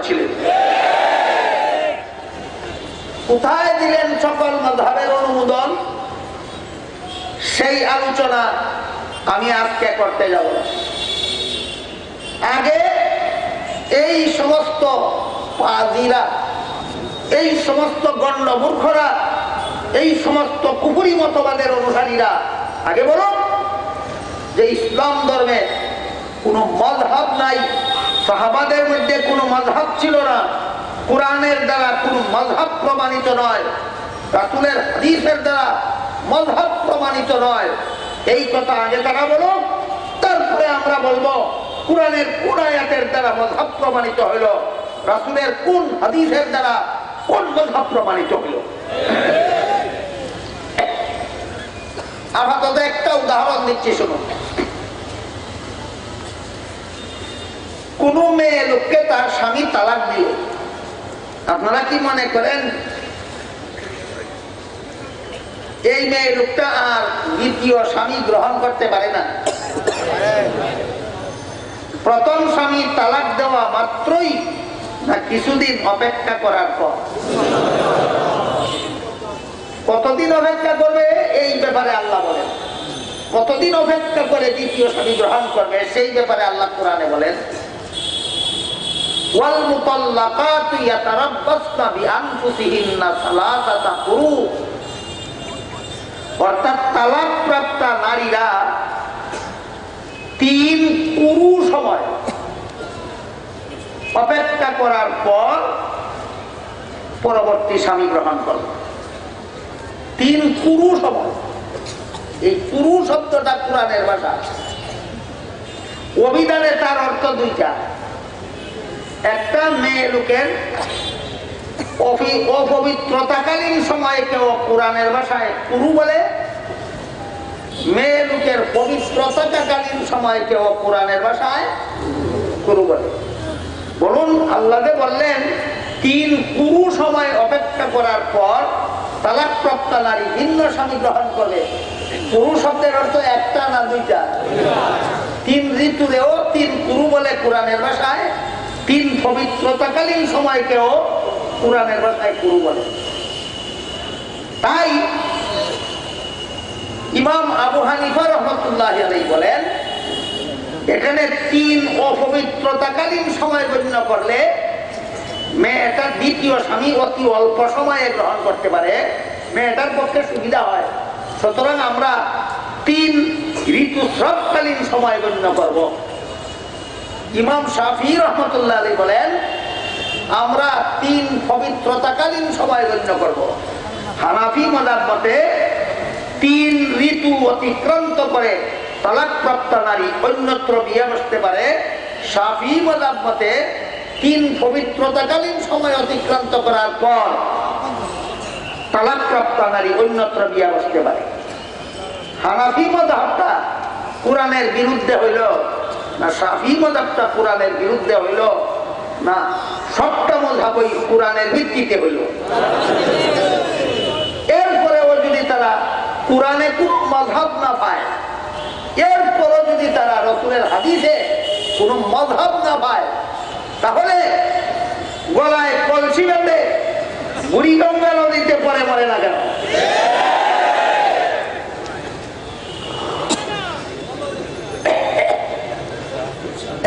ছিলেন? কোথায় দিলেন সকল মাযহাবের অনুমোদন? সেই আলোচনা আমি আজকে করতে যাব। আগে এই সমস্ত পাজিরা, এই সমস্ত গণ্ডমূর্খরা, এই সমস্ত কুফরি মতবাদের অনুসারীরা আগে বলো যে ইসলাম ধর্মে কোনো মাযহাব নাই, সাহাবাদের মধ্যে কোনো মাযহাব ছিল না, কোরআনের দ্বারা কোনো মাযহাব প্রমাণিত নয়, রাসূলের হাদিসের দ্বারা মাযহাব প্রমাণিত নয়। এই কথা আগে তারা বলো, তারপরে আমরা বলবো কোরআনের কোন আয়াতের দ্বারা মাযহাব প্রমাণিত হইল, রাসূলের কোন হাদিসের দ্বারা কোন মাযহাব প্রমাণিত হইল। আপাতত একটা উদাহরণ দিচ্ছি, শুনুন। কোন মেয়ে লোককে তার স্বামী তালাক দিল, আপনারা কি মনে করেন এই মেয়ে লোকটা আর দ্বিতীয় স্বামী গ্রহণ করতে পারে না? প্রথম স্বামী তালাক দেওয়া মাত্রই না কিছুদিন অপেক্ষা করার পর? কতদিন অপেক্ষা করবে এই ব্যাপারে আল্লাহ বলেন। কতদিন অপেক্ষা করে দ্বিতীয় স্বামী গ্রহণ করবে সেই ব্যাপারে আল্লাহ কোরআনে বলেন, ওয়াল মুতাল্লাকাতু ইয়াতারাব্বাসনা বিআনফুসিহিন্না সালাসাতা কুরু। অর্থাৎ তালাকপ্রাপ্ত নারীরা 3 কুরু সময় অপেক্ষা করার পর পরবর্তী স্বামী গ্রহণ করবে। 3 কুরু সময়। এই কুরু শব্দটা কোরআনের ভাষা, অভিধানে তার অর্থ দুইটা। একটা মেয়ে লোকের অপবিত্রতাকালীন সময়কেও কোরআনের ভাষায় কুরু বলে, মেয়ে লোকের পবিত্রতাকালীন সময়কেও কোরআনের ভাষায় কুরু বলে। বলুন, আল্লাহ বললেন 3 কুরু সময় অপেক্ষা করার পর তালাকপ্রাপ্ত নারী ভিন্ন স্বামী গ্রহণ করবে। কুরু শব্দের অর্থ একটা না দুইটা? 3 ঋতুরেও 3 কুরু বলে কোরআনের ভাষায়, 3 পবিত্রতাকালীন সময়কেও কোরআনের ভাষায় কুরু বলে। তাই ইমাম আবু হানিফা রাহমাতুল্লাহ আলাইহি বলেন, এখানে 3 অপবিত্রতাকালীন সময় গণ্য করলে মেয়েটা দ্বিতীয় স্বামী অতি অল্প সময়ে গ্রহণ করতে পারে, মেয়েটার পক্ষে সুবিধা হয়। সুতরাং আমরা 3 ঋতুস্রাবকালীন সময় গণ্য করব। ইমাম শাফিঈ রাহমাতুল্লাহ আলাইহি বলেন, আমরা 3 পবিত্রতাকালীন সময় গণ্য করব। হানাফি মাযহাব মতে 3 ঋতু অতিক্রান্ত করে তালাকপ্রাপ্ত নারী অন্যত্র বিয়ে বসতে পারে। শাফিঈ মাযহাব মতে 3 পবিত্রতাকালীন সময় অতিক্রান্ত করার পর তালাকপ্রাপ্ত নারী অন্যত্র বিয়ে বসতে পারে। হানাফি মাযহাবটা কোরআনের বিরুদ্ধে হইল না শাফিঈ মাযহাবটা কোরআনের বিরুদ্ধে হইল না সবটা মাযহাবই কোরআনের ভিত্তিতে হইল? এরপরেও যদি তারা কোরআনে কোন মাযহাব না পায়, এরপরও যদি তারা রাসূলের হাদিসে কোন মাযহাব না পায়, তাহলে গলায় কলসি বেঁধে বুড়িগঙ্গা নদীতে পরে মরে না কেন?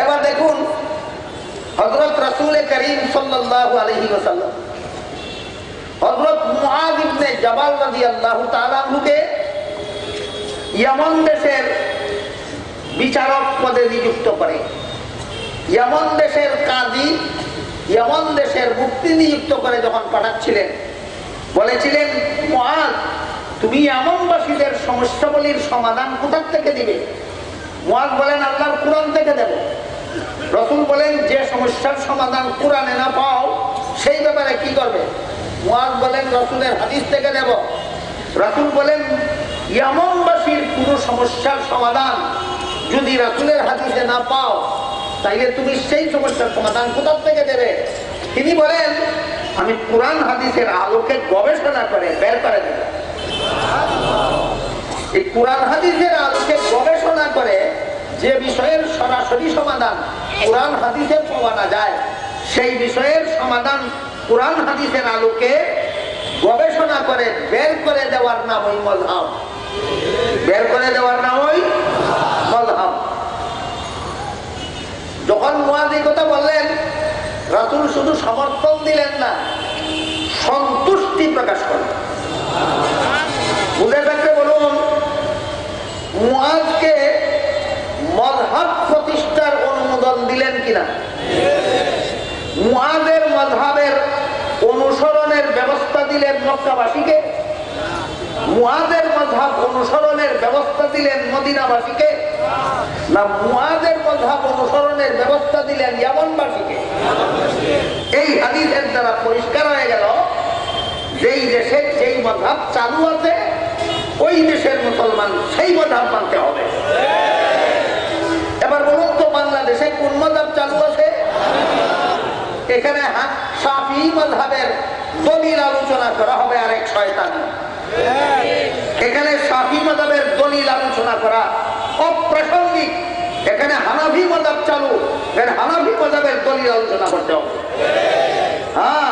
এবার দেখুন, হযরত রাসূল করিম সাল্লাল্লাহু আলাইহি ওয়াসাল্লাম হযরত মুআয ইবনে জাবাল রাদিয়াল্লাহু তাআলা আনহুকে ইয়েমেন দেশের বিচারক পদে নিযুক্ত করে। ইয়েমেন দেশের কাজী, ইয়েমেন দেশের মুফতি নিযুক্ত করে যখন পাঠাচ্ছিলেন, বলেছিলেন, মুআয, তুমি ইয়েমেনবাসীদের সমস্যাগুলির সমাধান কোথা থেকে দিবে? মুআয বলেন, আল্লাহর কোরআন থেকে দেব। রাসূল বলেন, যে সমস্যার সমাধান কোরআনে না পাও সেই ব্যাপারে কি করবে? মুআয বলেন, রাসূলের হাদিস থেকে দেব। রাসূল বলেন, ইয়েমেনবাসীর পুরো সমস্যার সমাধান যদি রাসূলের হাদিসে না পাও, তাইলে তুমি সেই সমস্যার সমাধান কোথা থেকে দেবে? তিনি বলেন, আমি কোরআন হাদিসের আলোকে গবেষণা করে বের করে দেব। এই কোরআন হাদিসের আলোকে গবেষণা করে যে বিষয়ের সরাসরি সমাধান কোরআন হাদিসে পাওয়া না যায়, সেই বিষয়ের সমাধান কুরআন হাদিসের আলোকে গবেষণা করে বের করে দেওয়ার নাম ওই মাযহাব। বের করে দেওয়ার নাম ওই মাযহাব। যখন মুআয এই কথা বললেন, রাসূল শুধু সমর্থন দিলেন না, সন্তুষ্টি প্রকাশ করলেন। বুঝে থাকলে বলুন, মুআযকে মাযহাব প্রতিষ্ঠার অনুমোদন দিলেন কিনা? মুআযের মাযহাবের অনুসরণের ব্যবস্থা দিলেন মক্কাবাসীকে, মুআযের মাযহাব অনুসরণের ব্যবস্থা দিলেন মদিনাবাসীকে, না মুআযের মাযহাব অনুসরণের ব্যবস্থা দিলেন ইয়ামানবাসীকে? এই হাদিসের দ্বারা পরিষ্কার হয়ে গেল, যেই দেশে যেই মাযহাব চালু আছে ওই দেশের মুসলমান সেই মাযহাব মানতে হবে। এবার বলুন তো, বাংলাদেশে কোন মাযহাব চালু আছে? এখানে শাফিঈ মাযহাবের দলিল আলোচনা করা হবে আরেক শয়তানি। এখানে শাফিঈ মাযহাবের দলিল আলোচনা করা অপ্রাসঙ্গিক। এখানে হানাফি মাযহাব চালু, হানাফি মাযহাবের দলিল আলোচনা করতে হবে। হ্যাঁ,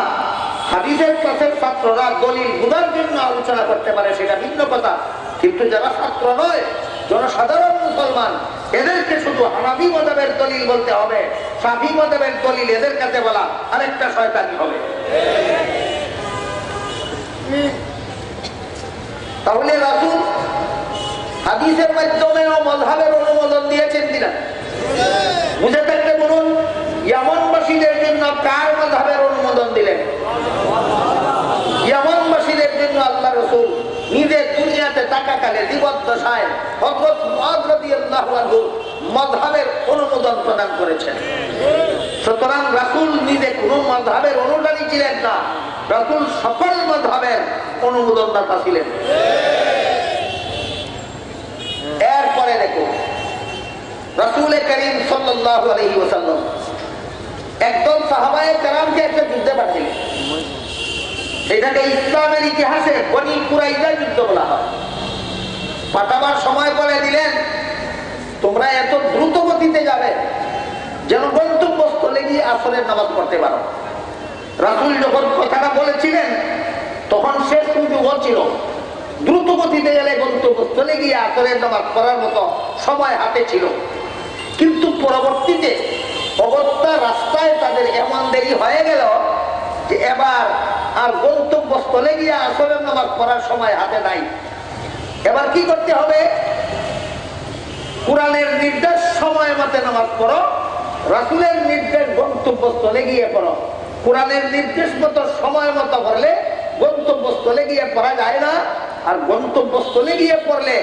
হাদিসের ক্লাসের ছাত্ররা দলিল বোঝার জন্য আলোচনা করতে পারে, সেটা ভিন্ন কথা। কিন্তু যারা ছাত্র নয়, জনসাধারণ মুসলমান, এদেরকে শুধু হানাফি মাযহাবের দলিল বলতে হবে, শাফিঈ মাযহাবের দলিল এদের কাছে বলা আরেকটা শয়তানি হবে। তাহলে রাসূল হাদিসের মাধ্যমেও মাযহাবের অনুমোদন দিয়েছেন কিনা? বুঝে থাকলে বলুন, ইয়ামানবাসীদের জন্য কার মাযহাবের অনুমোদন দিলেন? ইয়ামানবাসীদের জন্য আল্লাহ রাসূল নিজে দুনিয়াতে থাকাকালে জীবদ্দশায় হযরত মুআয রাদিয়াল্লাহু আনহু মাযহাবের অনুমোদন প্রদান করেছেন। সুতরাং রাসূল নিজে কোনো মাযহাবের অনুসারী ছিলেন না, রাসূল সকল মাযহাবের অনুমোদনদাতা ছিলেন। এরপরে দেখো, রাসূল করিম সাল্লাল্লাহু আলাইহি ওয়াসাল্লাম একদল সাহাবায়ে কেরামকে একটা যুদ্ধে পাঠিয়েছিলেন। এটাকে ইসলামের ইতিহাসে বনি কুরাইজা যুদ্ধ বলা হয়। পাঠাবার সময় বলে দিলেন, তোমরা এত দ্রুত গতিতে যাবে যেন গন্তব্যস্থলে গিয়ে আসরের নামাজ পড়তে পারো। রাসূল যখন কথাটা বলেছিলেন তখন শেষ সুযোগ ছিল, দ্রুত গতিতে গেলে গন্তব্যস্থলে গিয়ে আসরের নামাজ পড়ার মতো সময় হাতে ছিল। কিন্তু পরবর্তীতে অগত্যা রাস্তায় তাদের এমন দেরি হয়ে গেল যে এবার আর গন্তব্যস্থলে গিয়ে আসরের নামাজ পড়ার সময় হাতে নাই। এবার কি করতে হবে? কুরআনের নির্দেশ সময় মতে নামাজ পড়ো, রাসূলের নির্দেশ গন্তব্যস্থলে গিয়ে পড়ো। কুরআনের নির্দেশ মতো সময় মতো পড়লে গন্তব্যস্থলে গিয়ে পড়া যায় না, আর গন্তব্যস্থলে গিয়ে পড়লে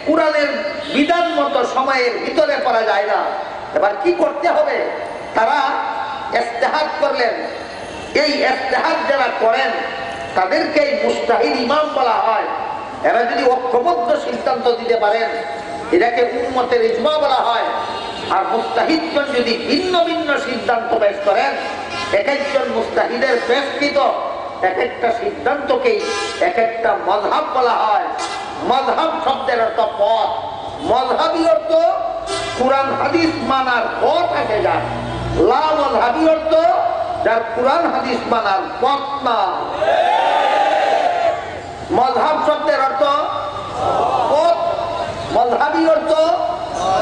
কুরআনের বিধান মতো সময়ের ভিতরে পড়া যায় না। এবার কি করতে হবে? তারা ইজতিহাদ করলেন। এই ইজতিহাদ যারা করেন তাদেরকে মুজতাহিদ ইমাম বলা হয়। এরা যদি ঐক্যবদ্ধ সিদ্ধান্ত দিতে পারেন এটাকে উম্মতের ইজমা বলা হয়। আর মুজতাহিদগণ যদি ভিন্ন ভিন্ন সিদ্ধান্ত পেশ করেন, এক একজন মুজতাহিদের পেশকৃত এক একটা সিদ্ধান্তকেই এক একটা মাযহাব বলা হয়। মাযহাব শব্দের অর্থ পথ, মাযহাবী অর্থ কুরআন হাদিস মানার পথ আছে যার, লা মাযহাবী অর্থ যার কুরআন হাদিস মানার পথ না। মাযহাব শব্দের অর্থ পথ, মাযহাবী অর্থ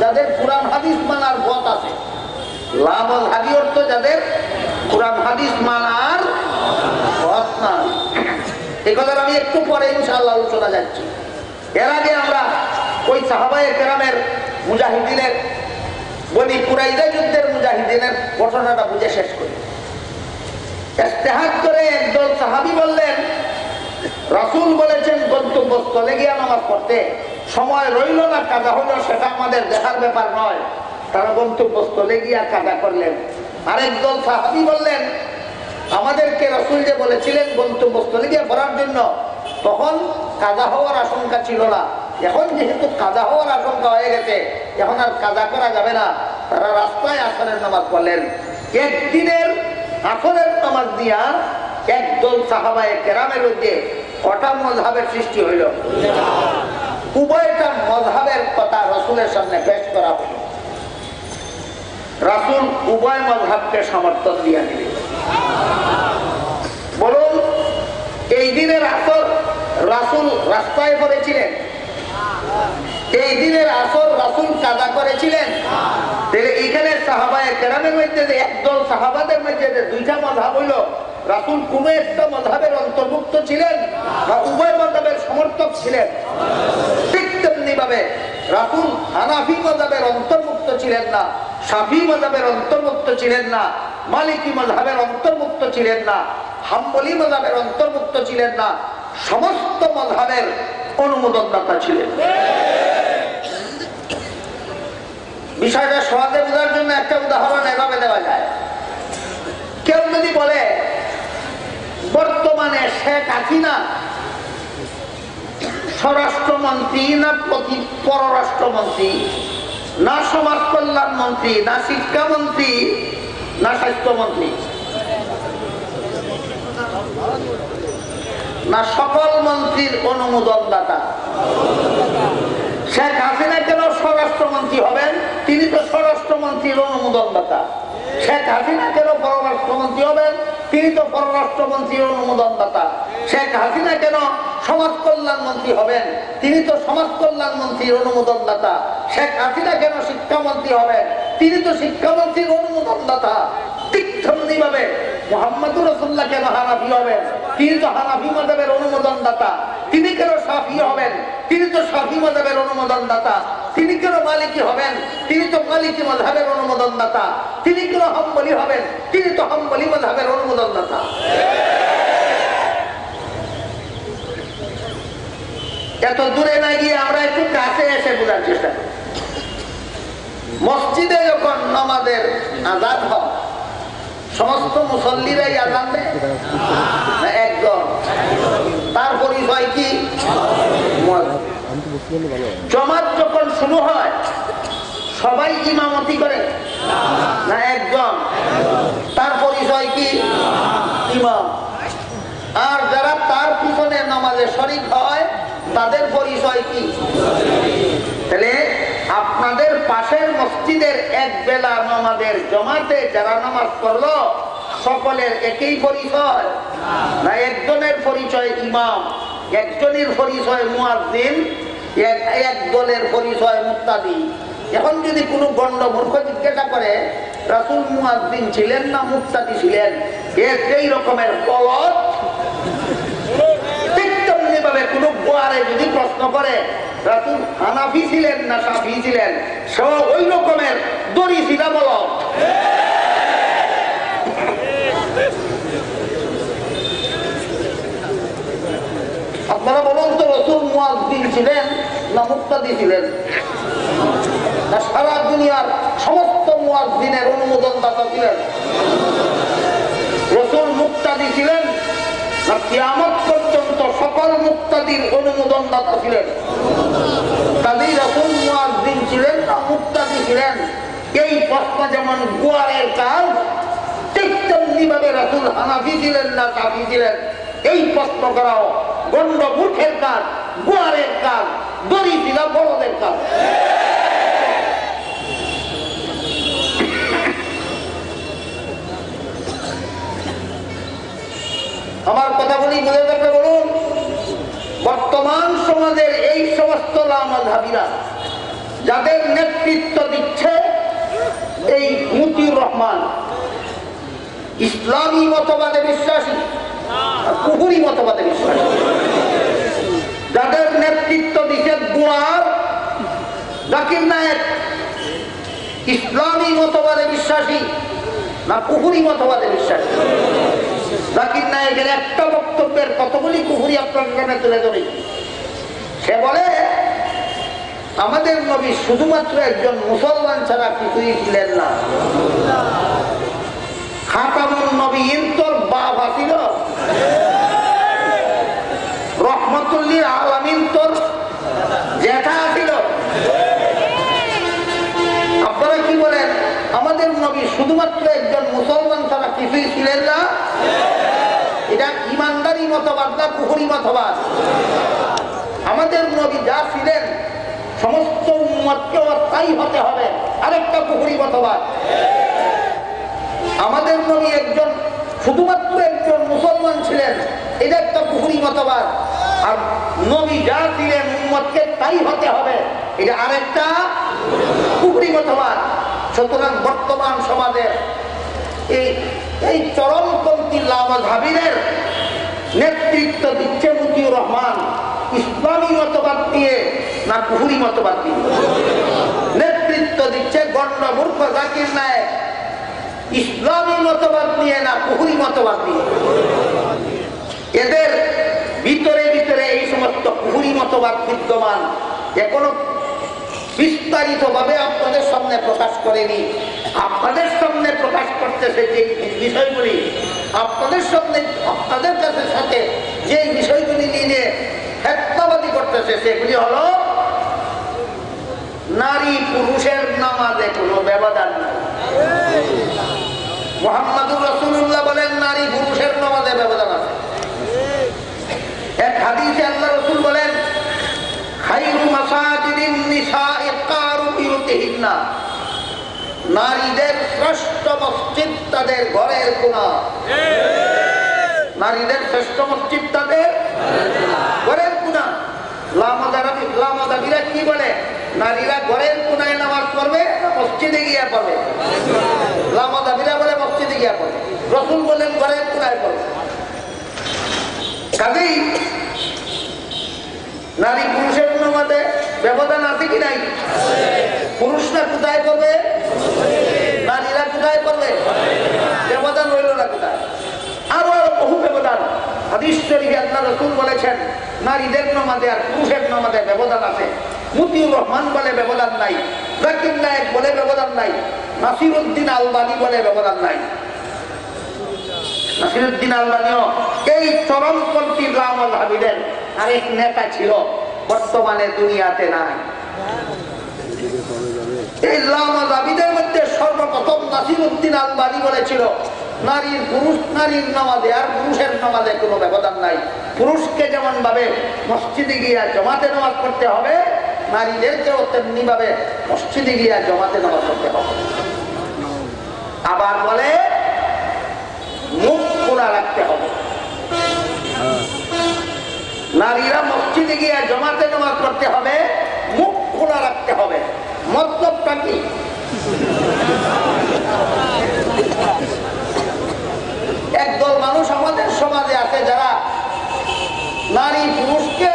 যাদের কুরআন হাদিস মানার পথ আছে, লা মাযহাবী অর্থ যাদের কুরআন হাদিস মানার পথ না। এই কথাটা আমি একটু পরে ইনশাআল্লাহ আলোচনা যাচ্ছি। এর আগে আমরা ওই সাহাবায়ে কেরামের মুজাহিদিনের, বনি কুরাইজা যুদ্ধের মুজাহিদিনের ঘটনাটা বুঝে শেষ করি। ইজতিহাদ করে একদল সাহাবী বললেন, রাসূল বলেছেন গন্তব্যস্থলে গিয়ে নামাজ পড়তে, সময় রইল না, কাজা হলো, সেটা আমাদের দেখার ব্যাপার নয়। তারা গন্তব্যস্থলে গিয়া কাজা করলেন। আরেকদল সাহাবী বললেন, আমাদেরকে রাসূল যে বলেছিলেন গন্তব্যস্থলে গিয়ে পড়ার জন্য, তখন কাজা হওয়ার আশঙ্কা ছিল না, এখন যেহেতু কাজা হওয়ার আশঙ্কা হয়ে গেছে এখন আর কাজা করা যাবে না। তারা রাস্তায় আসরের নামাজ পড়লেন। একদিনের আসরের নামাজ দিয়া একদল সাহাবায়ে কেরামের মধ্যে কটা মাযহাবের সৃষ্টি হইল। উভয়টা মাযহাবের কথা রাসূলের সামনে পেশ করা হলো। রাসূল উভয় মাযহাবকে সমর্থন দিয়ে দিলেন। বলুন, এই দিনের আসর রাসূল রাস্তায় পড়েছিলেন? এই দিনের আসর রাসূল কাজা করেছিলেন? তাহলে এখানে সাহাবায়ে কেরামের মধ্যে যে একদল সাহাবাদের মধ্যে যে দুইটা মাযহাব হইল, রাসূল কোন একটা মাযহাবের অন্তর্ভুক্ত ছিলেন বা উভয় মাযহাবের সমর্থক ছিলেন? ঠিক তেমনি ভাবে রাসূল হানাফি মাযহাবের অন্তর্ভুক্ত ছিলেন না, শাফি মাযহাবের অন্তর্ভুক্ত ছিলেন না, মালিকি মাযহাবের অন্তর্ভুক্ত ছিলেন না, হাম্বলি মাযহাবের অন্তর্ভুক্ত ছিলেন না, সমস্ত মাযহাবের অনুমোদনদাতা ছিলেন। বিষয়টা সহজে বোঝার জন্য একটা উদাহরণ এভাবে দেওয়া যায়। কেউ যদি বলে বর্তমানে শেখ হাসিনা স্বরাষ্ট্রমন্ত্রী না পররাষ্ট্রমন্ত্রী, না সমাজ কল্যাণ মন্ত্রী, না শিক্ষামন্ত্রী, না স্বাস্থ্যমন্ত্রী, না সকল মন্ত্রীর অনুমোদনদাতা? শেখ হাসিনা কেন স্বরাষ্ট্রমন্ত্রী হবেন? তিনি তো স্বরাষ্ট্রমন্ত্রীর অনুমোদনদাতা। শেখ হাসিনা কেন পররাষ্ট্রমন্ত্রী হবেন? তিনি তো পররাষ্ট্রমন্ত্রীর অনুমোদনদাতা। শেখ হাসিনা কেন সমাজ কল্যাণ মন্ত্রী হবেন? তিনি তো সমাজ কল্যাণ মন্ত্রীর অনুমোদনদাতা। শেখ হাসিনা কেন শিক্ষামন্ত্রী হবেন? তিনি তো শিক্ষামন্ত্রীর অনুমোদনদাতা। ঠিক তেমনিভাবে মুহাম্মদুর রাসূলুল্লাহ কেন হানাফি হবেন? তিনি তো হানাফি মাযহাবের অনুমোদনদাতা। তিনি কেন শাফি হবেন? তিনি তো শাফি মাযহাবের অনুমোদনদাতা। তিনি কেন মালিকি হবেন? তিনি তো মালিকি মাযহাবের অনুমোদনদাতা। তিনি কেন হাম্বলি হবেন? তিনি তো হাম্বলি মাযহাবের অনুমোদনদাতা। এত দূরে না গিয়ে আমরা একটু কাছে এসে বোঝার চেষ্টা করি। মসজিদে যখন নামাজের আযান হয়, সমস্ত মুসল্লিরাই আযান দেয় না একজন? তার পরিচয় কি? জমাত যখন শুরু হয় সবাই ইমামতি করে না একজন? তার পরিচয় কি? ইমাম। আর যারা তার পিছনে নামাজে শরীক হয় তাদের পরিচয় কি? তাহলে আপনাদের পাশের মসজিদের এক বেলা নামাজের জমাতে যারা নামাজ পড়লো সকলের একই পরিচয় না? একজনের পরিচয় ইমাম, একজনের পরিচয় মুয়াজ্জিন, এক দলের পরিচয় মুক্তাদি। এখন যদি কোনো গণ্ড মূর্খ জিজ্ঞাসা করে রাসূল মুয়াজ্জিন ছিলেন না মুক্তাদি ছিলেন, এই রকমের গলত। ঠিক তেমনি ভাবে কোন গোয়ারে যদি প্রশ্ন করে রাসূল হানাফি ছিলেন না শাফি ছিলেন, সে ওই রকমের দড়ি ছিল বল। আপনারা বলুন তো, রাসূল মুয়াজ্জিন ছিলেন না মুক্তাদি ছিলেন? না সারা দুনিয়ার সমস্ত মুয়াজ্জিনের অনুমোদনদাতা ছিলেন? রাসূল মুক্তাদি ছিলেন না কিয়ামত পর্যন্ত সকল মুক্তাদির অনুমোদনদাতা ছিলেন? কাজেই রাসূল মুয়াজ্জিন ছিলেন না মুক্তাদি ছিলেন, এই প্রশ্ন যেমন গোয়ারের কাজ, ঠিক তেমনি ভাবে রাসূল হানাফি ছিলেন না শাফি ছিলেন এই প্রশ্ন করাও গণ্ড মূর্খের কাজ, গোয়ারের কাজ, দড়ি ছিল বড়দের কাজ। আমার কথাগুলি বুঝে দেখে বলুন, বর্তমান সমাজের এই সমস্ত লামাযহাবীরা যাদের নেতৃত্ব দিচ্ছে এই মতিউর রহমান, ইসলামী মতবাদে বিশ্বাসী, কুফরি মতবাদে বিশ্বাসী, যাদের নেতৃত্ব দিচ্ছে গোয়ার জাকির নায়েক, ইসলামী মতবাদে বিশ্বাসী না কুফরি মতবাদে বিশ্বাসী? জাকির নায়েকের একটা বক্তব্যের কতগুলি কুফরি আপনার সামনে তুলে ধরি। সে বলে আমাদের নবী শুধুমাত্র একজন মুসলমান ছাড়া কিছুই ছিলেন না। খাতামুন নবীন তোর বাপ আছিল, রহমতুল লিল আলামিন তোর জ্যাঠা আছিল। আপনারা কি বলেন, আমাদের নবী শুধুমাত্র একজন মুসলমান ছাড়া কিছুই ছিলেন না? এটা ইমানদারি মতবাদ না কুফরি মতবাদ? আমাদের নবী যা ছিলেন সমস্ত উম্মতকেও তাই হতে হবে, আরেকটা কুফরি মতবাদ। আমাদের নবী একজন শুধুমাত্র একজন মুসলমান ছিলেন, এটা একটা কুফরি মতবাদ। আর নবী যা দিলেন উম্মতকে তাই হতে হবে, এটা আরেকটা কুফরি মতবাদ। সুতরাং বর্তমান সমাজের এই চরমপন্থী লামাযহাবীদের নেতৃত্ব দিচ্ছে মতিউর রহমান ইসলামী মতবাদ দিয়ে না কুফরি মতবাদ দিয়ে? নেতৃত্ব দিচ্ছে গণ্য মূর্খ জাকির নায়েক ইসলামী মতবাদ নিয়ে না কুফরি মতবাদ দিয়ে? এদের ভিতরে ভিতরে এই সমস্ত কুফরি মতবাদ বিদ্যমান, এখনো বিস্তারিত ভাবে আপনাদের সামনে প্রকাশ করেনি। আপনাদের সামনে প্রকাশ করতেছে যে বিষয়গুলি, আপনাদের সামনে আপনাদের কাছে সাথে যে বিষয়গুলি নিয়ে ফতোয়াবাদী করতেছে, সেগুলি হলো নারী পুরুষের নামাজে কোনো ব্যবধান নাই। মুহাম্মদুর রাসূলুল্লাহ বলেন নারী পুরুষের নামাজে ব্যবধান আছে। এক হাদিসে আল্লাহ রাসূল বলেন খায়রু মাসাজিদিন নিসাঈ কারু বিউতিহিন্না, নারীদের শ্রেষ্ঠ মসজিদ তাদের ঘরের কোণা। নারীদের শ্রেষ্ঠ মসজিদ তাদের ঘরের কোণা। লামাযহাবীরা কি বলে? নারীরা ঘরের কোণায় নামাজ পড়বে, মসজিদে গিয়া পড়বে। লামাযহাবীরা বলে মসজিদে গিয়া পড়বে, রাসূল বলেন ঘরের কোণায় পড়বে। কাজেই নারী পুরুষের নামাজে ব্যবধান আছে কি নাই? পুরুষরা কোথায় পড়বে, নারীরা কোথায় পড়বে? ব্যবধান রইল না কোথায়? আরো বহু ব্যবধান। হাদিস শরীফে আল্লাহ রাসূল বলেছেন নারীদের নামাজে আর পুরুষের নামাজে ব্যবধান আছে। মতিউর রহমান বলে ব্যবধান নাই, জাকির নায়েক বলে ব্যবধান নাই, নাসিরউদ্দিন আলবানী বলে ব্যবধান নাই। নাসিরউদ্দিন আলবানীও এই চরমপন্থী লামাযহাবীদের আরেক নেতা ছিল, বর্তমানে দুনিয়াতে নাই। এই লামাযহাবীদের মধ্যে সর্বপ্রথম নাসিরউদ্দিন আলবানী বলেছিল নারীর নামাজে আর পুরুষের নামাজে কোনো ব্যবধান নাই। পুরুষকে যেমন ভাবে মসজিদে গিয়া জমাতে নামাজ পড়তে হবে, নারীদেরকেও তেমনি ভাবে মসজিদে গিয়া জমাতে নামাজ পড়তে হবে। আবার বলে মুখ খোলা রাখতে হবে। নারীরা মসজিদে গিয়া জমাতে নামাজ পড়তে হবে, মুখ খোলা রাখতে হবে। মতলবটা কি? একদল মানুষ আমাদের সমাজে আছে যারা নারী পুরুষকে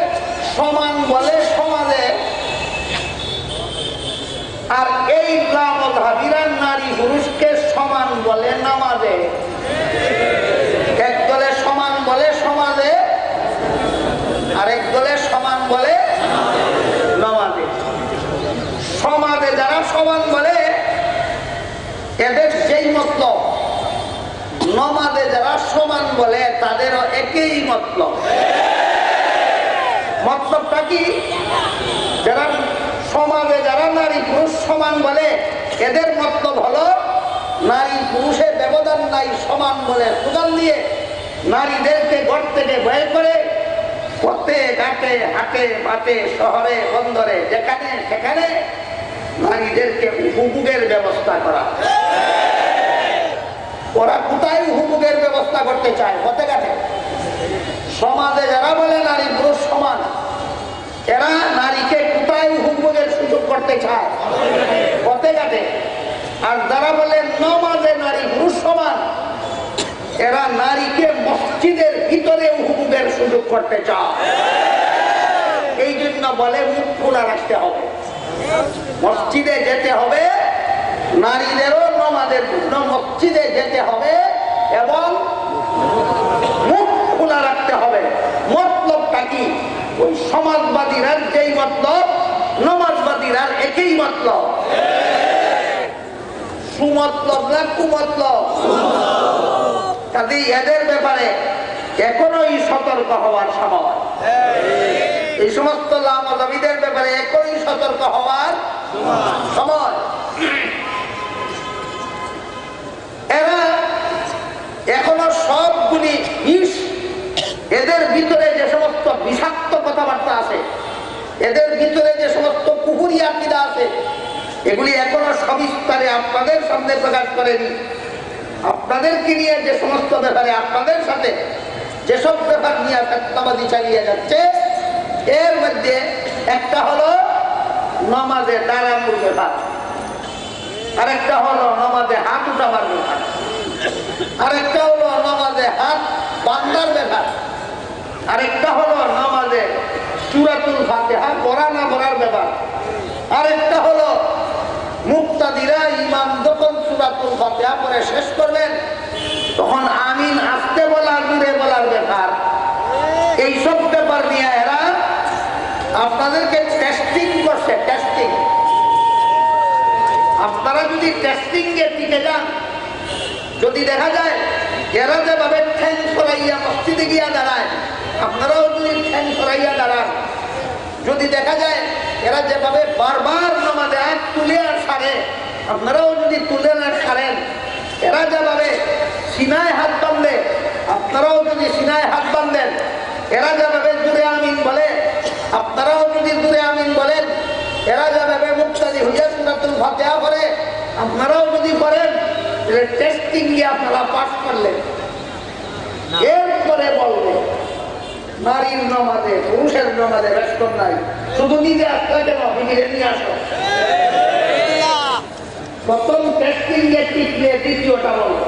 সমান বলে সমাজে, আর এই লামাযহাবীরা নারী পুরুষকে সমান বলে নামাজে। একদলে সমান বলে সমাজে, আরেক দলে সমান বলে নামাজে। সমাজে যারা সমান বলে এদের যেই মতলব, নামাজে যারা সমান বলে তাদেরও একই মতলব। মতলবটা কি? যারা সমাজে যারা নারী পুরুষ সমান বলে এদের মতলব হলো নারী পুরুষের ব্যবধান নাই, সমান বলে স্লোগান দিয়ে নারীদেরকে ঘর থেকে বের করে পথে ঘাটে হাটে মাঠে শহরে বন্দরে যেখানে সেখানে নারীদেরকে উপভোগের ব্যবস্থা করা। ওরা কোথায় উপভোগের ব্যবস্থা করতে চায়? পথে ঘাটে। সমাজে যারা বলে নারী পুরুষ সমান, এরা নারীকে কোথায় উপভোগের সুযোগ করতে চায়? পথে ঘাটে। আর যারা বলে নামাজে নারী পুরুষ সমান, এরা নারীকে মসজিদের ভিতরে উপভোগের সুযোগ করতে চায়। এই জন্য বলে মুখ খোলা রাখতে হবে, মসজিদে যেতে হবে, নারীদেরও নামাজের জন্য মসজিদে যেতে হবে এবং মুখ খোলা রাখতে হবে। মতলবটা কি? ওই সমাজবাদীরা যেই মতলব, নামাজবাদীরা একই মতলব। সুমতলব না কুমতলব? কাজে এদের ব্যাপারে এখনোই সতর্ক হওয়ার সময়। এই সমস্ত লামাযহাবীদের ব্যাপারে এখনই সতর্ক হওয়ার সময়। এরা এখনো সবগুলি বিষ, এদের ভিতরে যে সমস্ত বিষাক্ত কথাবার্তা আছে, এদের ভিতরে যে সমস্ত কুফরি আকীদা আছে, এগুলি এখনো সবিস্তারে আপনাদের সামনে প্রকাশ করেনি। আপনাদেরকে নিয়ে যে সমস্ত ব্যাপারে আপনাদের সাথে যেসব ব্যাপার নিয়ে ফতোয়াবাজি চালিয়ে যাচ্ছে, এর মধ্যে একটা হলো নামাজে দাঁড়ানোর ব্যাপার, আরেকটা হলো নামাজে হাত উঠাবার ব্যাপার, আরেকটা হলো নামাজে হাত বান্ধার ব্যাপার, আরেকটা হলো নামাজে সূরাতুল ফাতিহা পড়া না পড়ার ব্যাপার, আরেকটা হলো মুক্তাদিরা ইমাম যখন সূরাতুল ফাতিহা পড়ে শেষ করবেন তখন আমিন আস্তে বলার জোরে বলার ব্যাপার। এইসব ব্যাপার নিয়ে এরা আপনাদেরকে টেস্টিং করছে। টেস্টিং, আপনারা যদি টেস্টিং এর দিকে যান, যদি দেখা যায় এরা যেভাবে ঠ্যাং সরাইয়া মসজিদে গিয়া দাঁড়ায়, আপনারাও যদি ঠ্যাং সরাইয়া দাঁড়ান, যদি দেখা যায় এরা যেভাবে বারবার নামাজে হাত তুলে আর সারে, আপনারাও যদি তুলে আর সারেন, এরা যেভাবে সিনায় হাত বাঁধে, আপনারাও যদি সিনায় হাত বাঁধেন, এরা যেভাবে জুড়ে আমিন বলে, আপনারাও যদি জুড়ে আমিন বলেন, এরা যেভাবে মুক্তাদি হইয়া সূরাতুল ফাতিহা পড়ে, আপনারাও যদি করেন, টেস্টিং গিয়ে আপনারা পাস করলেন। এরপরে বলবে নারীর নামাজে পুরুষের নামাজে ব্যস্ত নাই, শুধু নিজে আসতে কেন নিজে নিয়ে আসো। প্রথম টেস্টিং এ টিকলে দ্বিতীয়টা বলবে।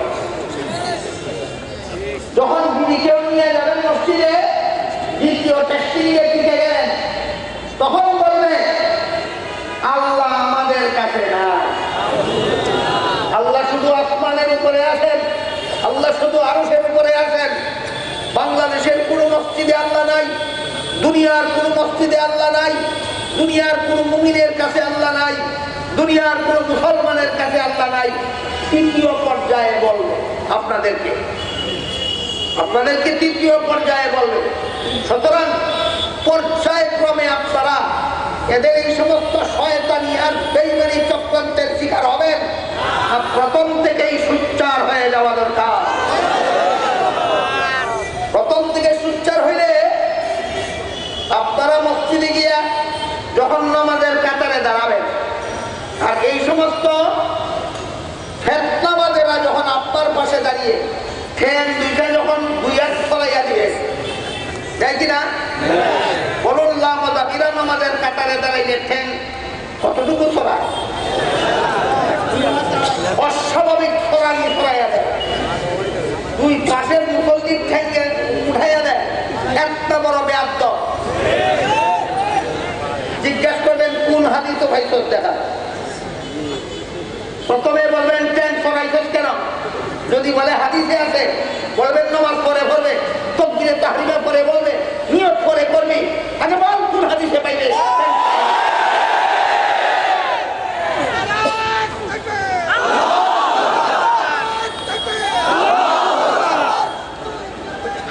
যখন নিজেকেও নিয়ে যাবেন মসজিদে, দ্বিতীয় টেস্টিং এ টিকে গেলেন, তখন বলবে আল্লাহ আমাদের কাছে না, আল্লাহ শুধু আসমানের উপরে আছেন, আল্লাহ শুধু আরশের উপরে আছেন। বাংলাদেশের কোন মসজিদে আল্লাহ নাই, দুনিয়ার কোন মসজিদে আল্লাহ নাই, দুনিয়ার কোন মুমিনের কাছে আল্লাহ নাই, দুনিয়ার কোন মুসলমানের কাছে আল্লাহ নাই। তৃতীয় পর্যায়ে বলবে আপনাদেরকে তৃতীয় পর্যায়ে বলবে। সুতরাং পর্যায়ক্রমে আপনারা এদের এই সমস্ত শয়তানি আর বেঈমানি চক্রান্তের শিকার হবেন, আর প্রথম থেকেই সুচ্চার হয়ে যাওয়া দরকার। প্রথম থেকে সুচ্চার হইলে আপনারা মসজিদে গিয়া যখন নামাজের কাতারে দাঁড়াবেন, আর এই সমস্ত ফেতনাবাদেরা যখন আপনার পাশে দাঁড়িয়ে ঠ্যাং দুইটা যখন দুই হাত ছড়াইয়া দিবে, যাই কিনা বলুন, লামাদাবিরা নামাজের কাতারে দাঁড়াইলে ঠ্যাং কতটুকু ছড়ায়? অস্বাভাবিক ছড়াইয়া দেয়, দুই পাশের মুসল্লির ঠ্যাঙ্গে উঠাইয়া দেয়। একটা বড় বেয়াদ্দ। জিজ্ঞাসা করবেন কোন হাদিস পাইছস দেখা, প্রথমে বলবেন ঠ্যাং ছড়াইছস কেন? যদি বলে হাদিসে আছে, বলবেন নামাজ পড়ে পড়বে, তাকবীরে তাহরিমা পড়ে বলবে, নিয়ত করে করবি, আগে বল কোন হাদিসে পাইবে।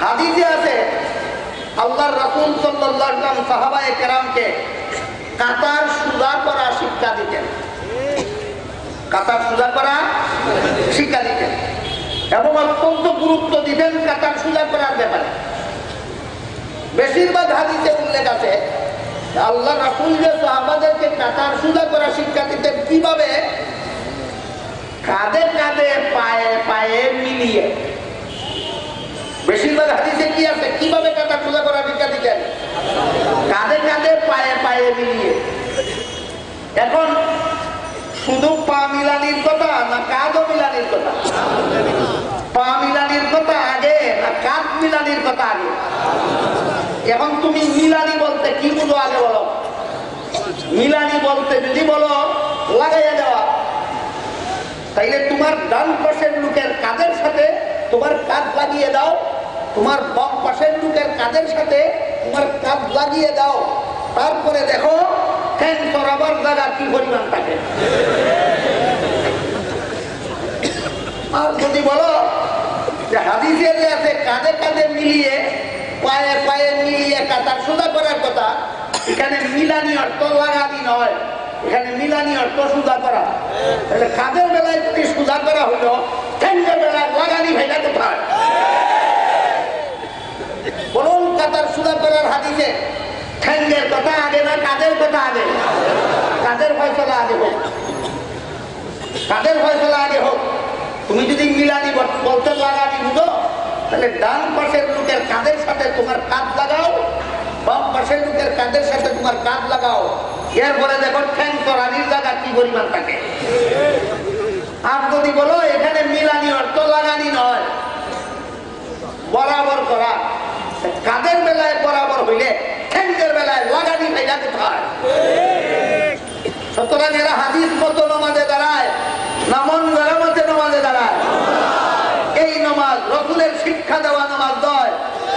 হাদিসে আছে আল্লাহর রাসূল সাল্লাল্লাহু আলাইহি ওয়াসাল্লাম সাহাবায়ে কেরামকে কাতার সুজা করা শিক্ষা দিতেন। কাতার সুজা করা শিক্ষা দিতেন এবং অত্যন্ত গুরুত্ব দিতেন কাতার সুজা করার ব্যাপারে। বেশিরভাগ হাদিসে উল্লেখ আছে আল্লাহ রাসূল যে সাহাবাদেরকে কাতার সুজা করা শিক্ষা দিতেন কিভাবে, কাঁধে কাঁধে পায়ে পায়ে মিলিয়ে। বেশিরভাগ হাদিসে কি আছে কিভাবে কাতার সোজা করা শিক্ষা দিতেন? কাঁধে কাঁধে পায়ে পায়ে মিলিয়ে। এখন শুধু পা মিলানির কথা না কাঁধও মিলানির কথা? পা মিলানির কথা আগে না কাঁধ মিলানির কথা আগে? এখন তুমি মিলানি বলতে কি বুঝো আগে বলো? মিলানি বলতে যদি বলো লাগাইয়া দেওয়া, তাইলে তোমার ডান পাশের লোকের কাঁধের সাথে তোমার কাঁধ লাগিয়ে দাও, তোমার বাম পাশের লোকের কাঁধের সাথে তোমার কাঁধ লাগিয়ে দাও, তারপরে দেখো ঠ্যাং সরাবার জায়গা কি পরিমাণ থাকে। আর যদি বলো যে হাদিসে যে আছে কাঁধে কাঁধে মিলিয়ে পায়ে পায়ে মিলিয়ে কাতার সোজা করার কথা, এখানে মিলানি অর্থ লাগানি নয়, এখানে মিলানি অর্থ সোজা করা। তাহলে কাঁধের বেলায় যদি সোজা করা হলো, ঠ্যাঙ্গের বেলায় লাগানি ভাইটা কোথায়? বলুন কাতার সোজা করার হাদিসে ঠ্যাঙ্গের কথা আগে না কাঁধের কথা আগে? কাঁধের ফয়সলা আগে হোক, কাঁধের ফয়সলা আগে হোক। তুমি যদি মিলানি বলতে লাগানি বুঝো, তাহলে ডান পাশের লোকের কাঁধের সাথে তোমার কাঁধ লাগাও, বাম পাশের লোকের কাঁধের সাথে তোমার কাঁধ লাগাও, এরপরে দেখো ঠ্যাং তরানির জায়গা কি পরিমাণ থাকে। আর যদি বলো এখানে মিলানি অর্থ লাগানি নয়, বরাবর করা, কাঁধের বেলায় বরাবর হইলে ঠ্যাংদের বেলায় লাগানি ভাইয়া কোথায়? সুতরাং এরা হাদিস মতো নমাজে দাঁড়ায় না মন গড়া মতে নমাজে দাঁড়ায়? এই নমাজ রসুলের শিক্ষা দেওয়া নামাজ নয়,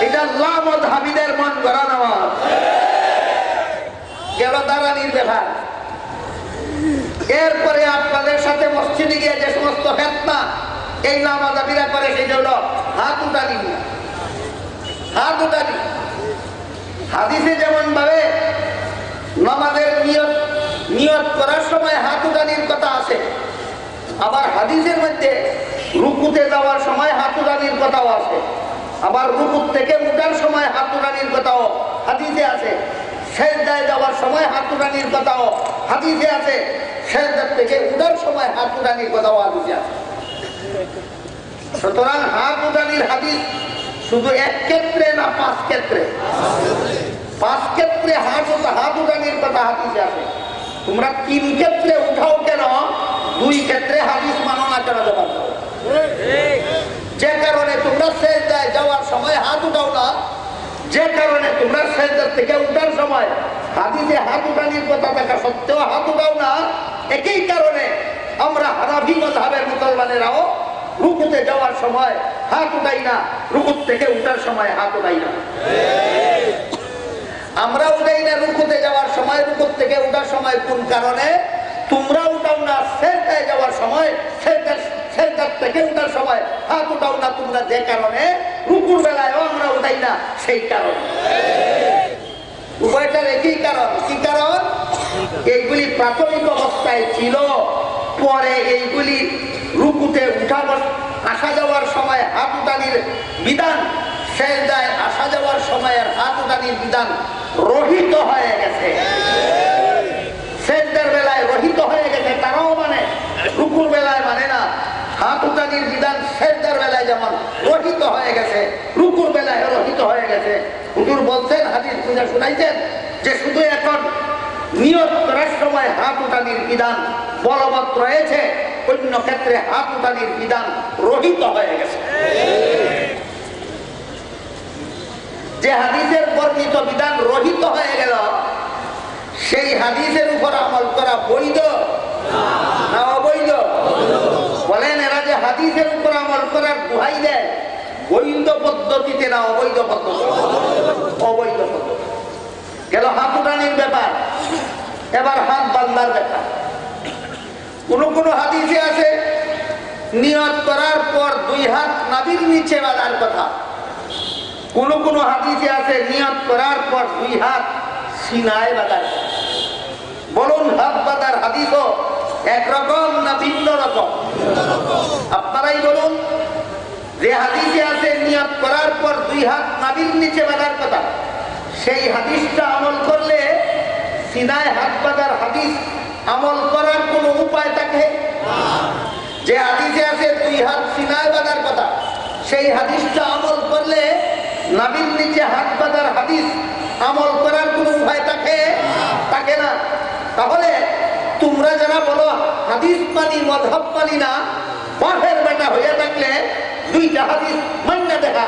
এটা লামদ হাবিদের মন গড়া নামাজ। গেল দাঁড়ানির ব্যাপার। এরপরে আপনাদের সাথে মসজিদে গিয়ে যে সমস্ত ফেতনা এই নামাজ আবিরা করে, সেটা হলো হাত উঠানি। হাত উঠানি হাদিসে যেমন ভাবে নামাজের নিয়ত করার সময় হাত উঠানির কথা আছে, আবার হাদিসের মধ্যে রুকুতে যাওয়ার সময় হাত উঠানির কথাও আছে, আবার রুকুত থেকে উঠার সময় হাত উঠানির কথাও হাদিসে আছে, সেজদায় যাওয়ার সময় হাত উঠানির কথাও হাদিসে আছে, সেজদার থেকে উঠার সময় হাত উঠানির কথাও হাদিসে আছে। সুতরাং হাত উঠানির হাদিস শুধু এক ক্ষেত্রে না 5 ক্ষেত্রে? 5 ক্ষেত্রে হাত উঠানির কথা হাদিসে আছে। তোমরা 3 ক্ষেত্রে উঠাও কেন, 2 ক্ষেত্রে হাদিস মানো না কেন? জবাব দাও। যে কারণে তোমরা সেজদায় যাওয়ার সময় হাত উঠাও না, যে কারণে তোমরা সেজদার থেকে উঠার সময় হাদিসে হাত উঠানির কথা থাকা সত্ত্বেও হাত উঠাও না, একই কারণে আমরা হানাফি মাযহাবের মুসলমানেরাও রুকুতে যাওয়ার সময় হাত উঠাই না, রুকুত থেকে উঠার সময় হাত উঠাই না। আমরা উঠাই না রুকুতে যাওয়ার সময়, রুকুত থেকে উঠার সময়। কোন কারণে? তোমরা উঠাও না সেজদায় যাওয়ার সময়, সেজদার থেকে উঠার সময় হাত উঠাও না তোমরা, যে কারণে রুকুর বেলায়ও আমরা উঠাই না, সেই কারণে। উভয়টার একই কারণ। কি কারণ? এইগুলি প্রাথমিক অবস্থায় ছিল, পরে এইগুলি রুকুতে উঠা আসা যাওয়ার সময় হাত উঠানির বিধান, সেজদায় আসা যাওয়ার সময়ের হাত উঠানির বিধান রহিত হয়ে গেছে। সেজদার বেলায় রহিত হয়ে গেছে, তারাও মানে, রুকুর বেলায় মানে না। হাত উঠানির বিধান সেজদার বেলায় যেমন রহিত হয়ে গেছে, রুকুর বেলায় রহিত হয়ে গেছে। হুজুর বলছেন, হাদিস বুঝা শুনাইছেন যে শুধু এখন নিয়ত করার সময় হাত উঠানির বিধান বলবৎ রয়েছে, অন্য ক্ষেত্রে হাত উঠানির বিধান রহিত হয়ে গেছে। যে হাদিসের বর্ণিত বিধান রহিত হয়ে গেল, সেই হাদিসের উপর আমল করা বৈধ না অবৈধ? বলেন, এরা যে হাদিসের উপর আমল করার দোহাই দেয়, বৈধ পদ্ধতিতে না অবৈধ পদ্ধতি? অবৈধ পদ্ধতি। গেল হাত উঠানির ব্যাপার। এবার হাত বান্ধার ব্যাপার। কোন কোন হাদিসে আছে নিয়ত করার পর 2 হাত নাভির নিচে বাঁধার কথা। কোন কোন হাদিসে আছে নিয়ত করার পর 2 হাত সিনায় বাঁধার কথা। বলুন, হাত বাঁধার হাদিসও একরকম না ভিন্ন রকম? আপনারাই বলুন। যে হাদিসে আছে নিয়ত করার পর 2 হাত নাভির নিচে বাঁধার কথা, সেই হাদিসটা আমল করলে সিনায় হাত বাঁধার হাদিস আমল করার কোন উপায় থাকে? যে হাদিসে আছে 2 হাত সিনায় বাঁধার কথা, সেই হাদিসটা আমল করলে নাভির নিচে হাত বাঁধার হাদিস আমল করার কোন উপায় থাকে? থাকে না। তাহলে তোমরা যারা বলো হাদিস মানি, মাযহাব মানি না, বাপের বেটা হয়ে থাকলে 2টা হাদিস মান্য দেখা।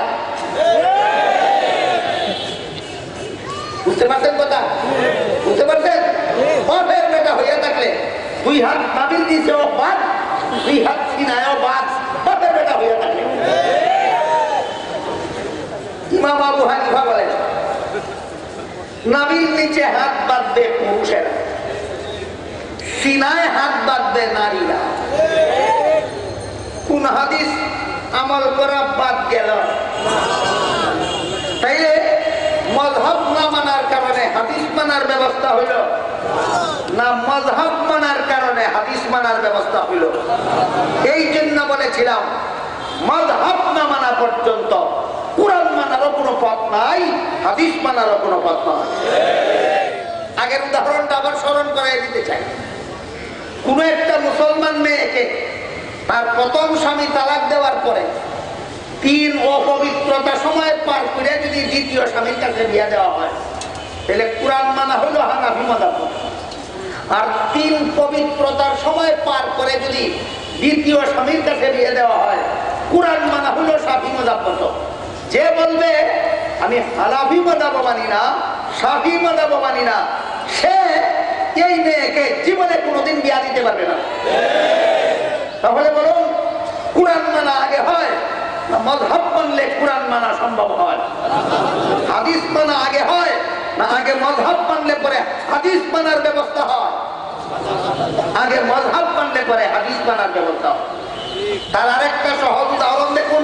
বুঝতে পারছেন কথা? বুঝতে পারছেন? বাপের বেটা হয়ে থাকলে 2 হাত নাভির নিচেও বাদ, 2 হাত সিনায়ও বাদ, বাপের বেটা হয়ে থাকলে। ইমাম আবু হানিফা বলেন, নাভির নিচে হাত বাঁধবে পুরুষেরা, সিনায় হাত বাঁধবে নারীরা। কোন হাদিস আমল করা বাদ গেল? তাইলে মাযহাব না মানার কারণে হাদিস মানার ব্যবস্থা হইল না মাযহাব মানার কারণে হাদিস মানার ব্যবস্থা হইল? এই জন্য বলেছিলাম, মাযহাব না মানা পর্যন্ত কুরআন মানারও কোনো পথ নাই, হাদিস মানারও কোনো পথ নাই। আগের উদাহরণটা আবার স্মরণ করাই দিতে চাই। কোন একটা মুসলমান মেয়েকে তার প্রথম স্বামী তালাক দেওয়ার পরে 3 অপবিত্রতা সময় পার করে যদি দ্বিতীয় স্বামীর কাছে বিয়ে দেওয়া হয়, তাহলে কোরআন মানা হলো হানাফি মাযহাব। আর 3 পবিত্রতার সময় পার করে যদি দ্বিতীয় স্বামীর কাছে বিয়ে দেওয়া হয়, কোরআন মানা হলো শাফি মাযহাব। যে বলবে আমি হানাফি মাযহাব মানি না, শাফি মাযহাব মানি না, সে এই মেয়েকে জীবনে কোনোদিন বিয়ে দিতে পারবে না। তাহলে বলুন, কোরআন মানা আগে হয় না মাযহাব মানলে কোরআন মানা সম্ভব হয়? হাদিস মানা আগে হয় না আগে মাযহাব মানলে পরে হাদিস মানার ব্যবস্থা হয়? আগে মাযহাব মানলে পরে হাদিস মানার ব্যবস্থা হয়। তার আরেকটা সহজ উদাহরণ দেখুন।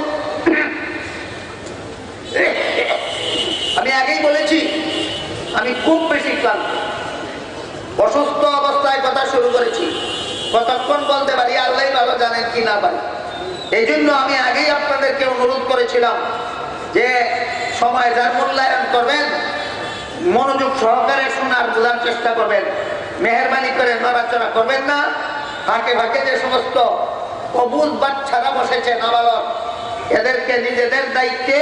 আমি আগেই বলেছি আমি খুব বেশি ক্লান্ত, অসুস্থ অবস্থায় কথা শুরু করেছি। কতক্ষণ বলতে পারি আল্লাহ ভালো জানেন কি না পারি। এই জন্য আমি আগেই আপনাদেরকে অনুরোধ করেছিলাম যে সময় যার মূল্যায়ন করবেন, মনোযোগ সহকারে শোনার বোঝার চেষ্টা করবেন, মেহরবানি করে নড়াচড়া করবেন না। ফাঁকে ফাঁকে যে সমস্ত অবুঝ বাচ্চারা বসেছে নাবালক, এদেরকে নিজেদের দায়িত্বে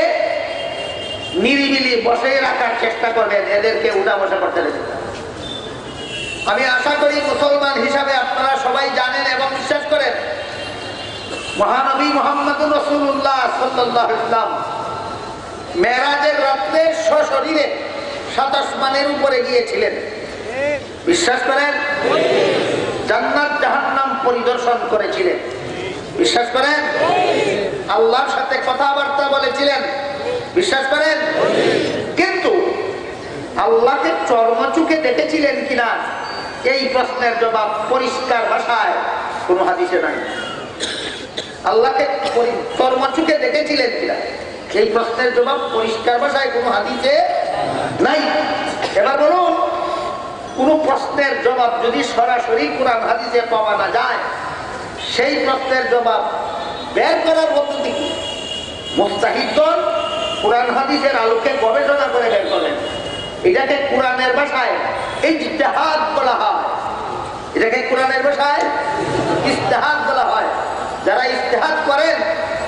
নিরিবিলি বসে রাখার চেষ্টা করবেন, এদেরকে উঠা বসা করতে দেবেন। আমি আশা করি মুসলমান হিসাবে আপনারা সবাই জানেন এবং বিশ্বাস করেন মহানবী মুহাম্মদুর রাসূলুল্লাহ সাল্লাল্লাহু আলাইহি ওয়াসাল্লাম মেরাজের রাতে সশরীরে 7 আসমানের উপরে গিয়েছিলেন। বিশ্বাস করেন? জান্নাত জাহান্নাম পরিদর্শন করেছিলেন। বিশ্বাস করেন? আল্লাহর সাথে কথাবার্তা বলেছিলেন। বিশ্বাস করেন? কিন্তু আল্লাহকে চর্মচুকে দেখেছিলেন কিনা এই প্রশ্নের জবাব পরিষ্কার ভাষায় কোন হাদিসে নাই। আল্লাহকে চর্মচুকে দেখেছিলেন কিনা এই প্রশ্নের জবাব পরিষ্কার ভাষায় কোন হাদিসে নাই। এবার বলুন, কোন প্রশ্নের জবাব যদি সরাসরি কোরআন হাদিসে পাওয়া না যায়, সেই প্রশ্নের জবাব বের করার পদ্ধতি কি? মুস্তাহিদগণ কোরআন হাদিসের আলোকে গবেষণা করে বের করেন। এটাকে কোরআনের ভাষায় ইজতিহাদ বলা হয়। এটাকে কোরআনের ভাষায় ইজতিহাদ বলা হয়। যারা ইজতিহাদ করেন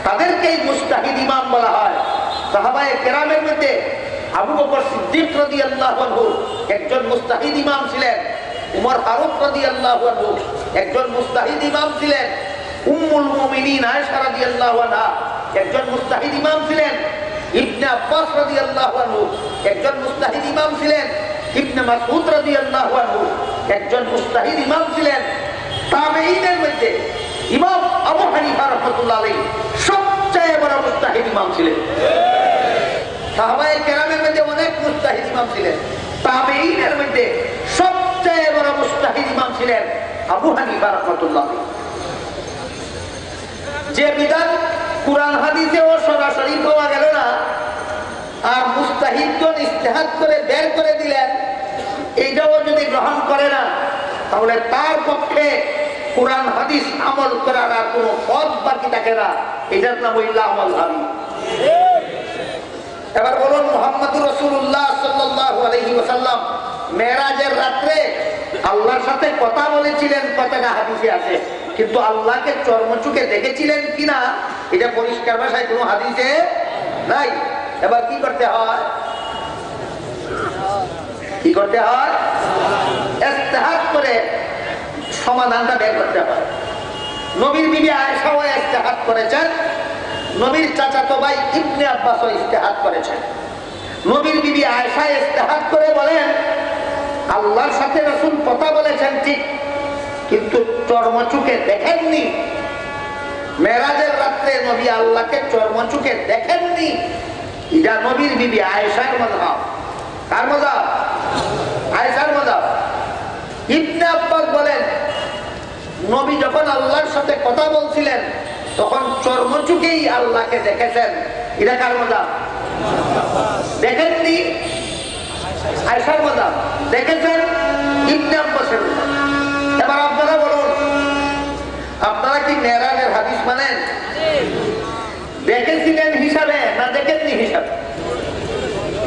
তাদেরকেই মুস্তাহিদ ইমাম বলা হয়। সাহাবায়ে কেরামের মধ্যে আবু বকর সিদ্দিক রাদিয়াল্লাহু আনহু একজন মুস্তাহিদ ইমাম ছিলেন। উমর ফারুক রাদিয়াল্লাহু আনহু একজন মুস্তাহিদ ইমাম ছিলেন। উম্মুল মুমিনিন আয়েশা রাদিয়াল্লাহু আনহা একজন মুস্তাহিদ ইমাম ছিলেন। ইবনে আব্বাস রাদিয়াল্লাহু আনহু একজন মুস্তাহিদ ইমাম ছিলেন। ইবনে মাসউদ রাদিয়াল্লাহু আনহু একজন মুস্তাহিদ ইমাম ছিলেন। তাবেঈনের মধ্যে ইমাম আবু হানিফা রাহমাতুল্লাহ আলাইহি সবচেয়ে বড় মুস্তাহিদ ইমাম ছিলেন। সাহাবায়ে কেরামের মধ্যে অনেক মুস্তাহিদ ইমাম ছিলেন, তাবেঈনের মধ্যে সবচেয়ে বড় মুস্তাহিদ ইমাম ছিলেন আবু হানিফা রাহমাতুল্লাহ আলাইহি। যে বিধান কুরআন হাদিসেও সরাসরি পাওয়া গেল না, আর মুস্তাহিদগণ ইজতিহাদ করে বের করে দিলেন, এইটাও যদি গ্রহণ করে না, তাহলে তার পক্ষে কুরআন হাদিস আমল করার আর কোনো পথ বাকি থাকে না। এটার নাম হইল আমল হাবি। এবার বলুন, মুহাম্মদুর রাসূলুল্লাহ সাল্লাল্লাহু আলাইহি ওয়াসাল্লাম মেরাজের রাতে আল্লাহর সাথে কথা বলেছিলেন, কথাটা হাদিসে আছে, কিন্তু আল্লাহকে চর্মচুকে দেখেছিলেন কিনা এটা পরিষ্কার ভাষায় কোনো হাদিসে নাই। এবার কি করতে হয়? কি করতে হয়? ইজতিহাদ করে সমাধানটা বের করতে হয়। নবীর বিবি আয়েশাও ইজতিহাদ করেছেন, নবীর চাচাতো ভাই ইবনে আব্বাসও ইজতিহাদ করেছেন। নবীর বিবি আয়েশা ইজতিহাদ করে বলেন, আল্লাহর সাথে রাসূল কথা বলেছেন ঠিক, কিন্তু চর্মচুকে দেখেননি। মেরাজের রাতে নবী আল্লাহকে চর্মচুকে দেখেননি। এটা নবীর বিবি আয়েশার মাযহাব। কার মাযহাব? আয়েশার মাযহাব। ইবনে আব্বাস বলেন, নবী যখন আল্লাহর সাথে কথা বলছিলেন তখন চর্মচুকেই আল্লাহকে দেখেছেন। এটা কার মাযহাব? দেখেননি আয়েশার মাযহাব, দেখেছেন ইবনে আব্বাসের মাযহাব। এবার আপনারা বলুন, আপনারা কি মেরাজের হাদিস মানেন? দেখেছিলেন হিসাবে না দেখেননি হিসাবে?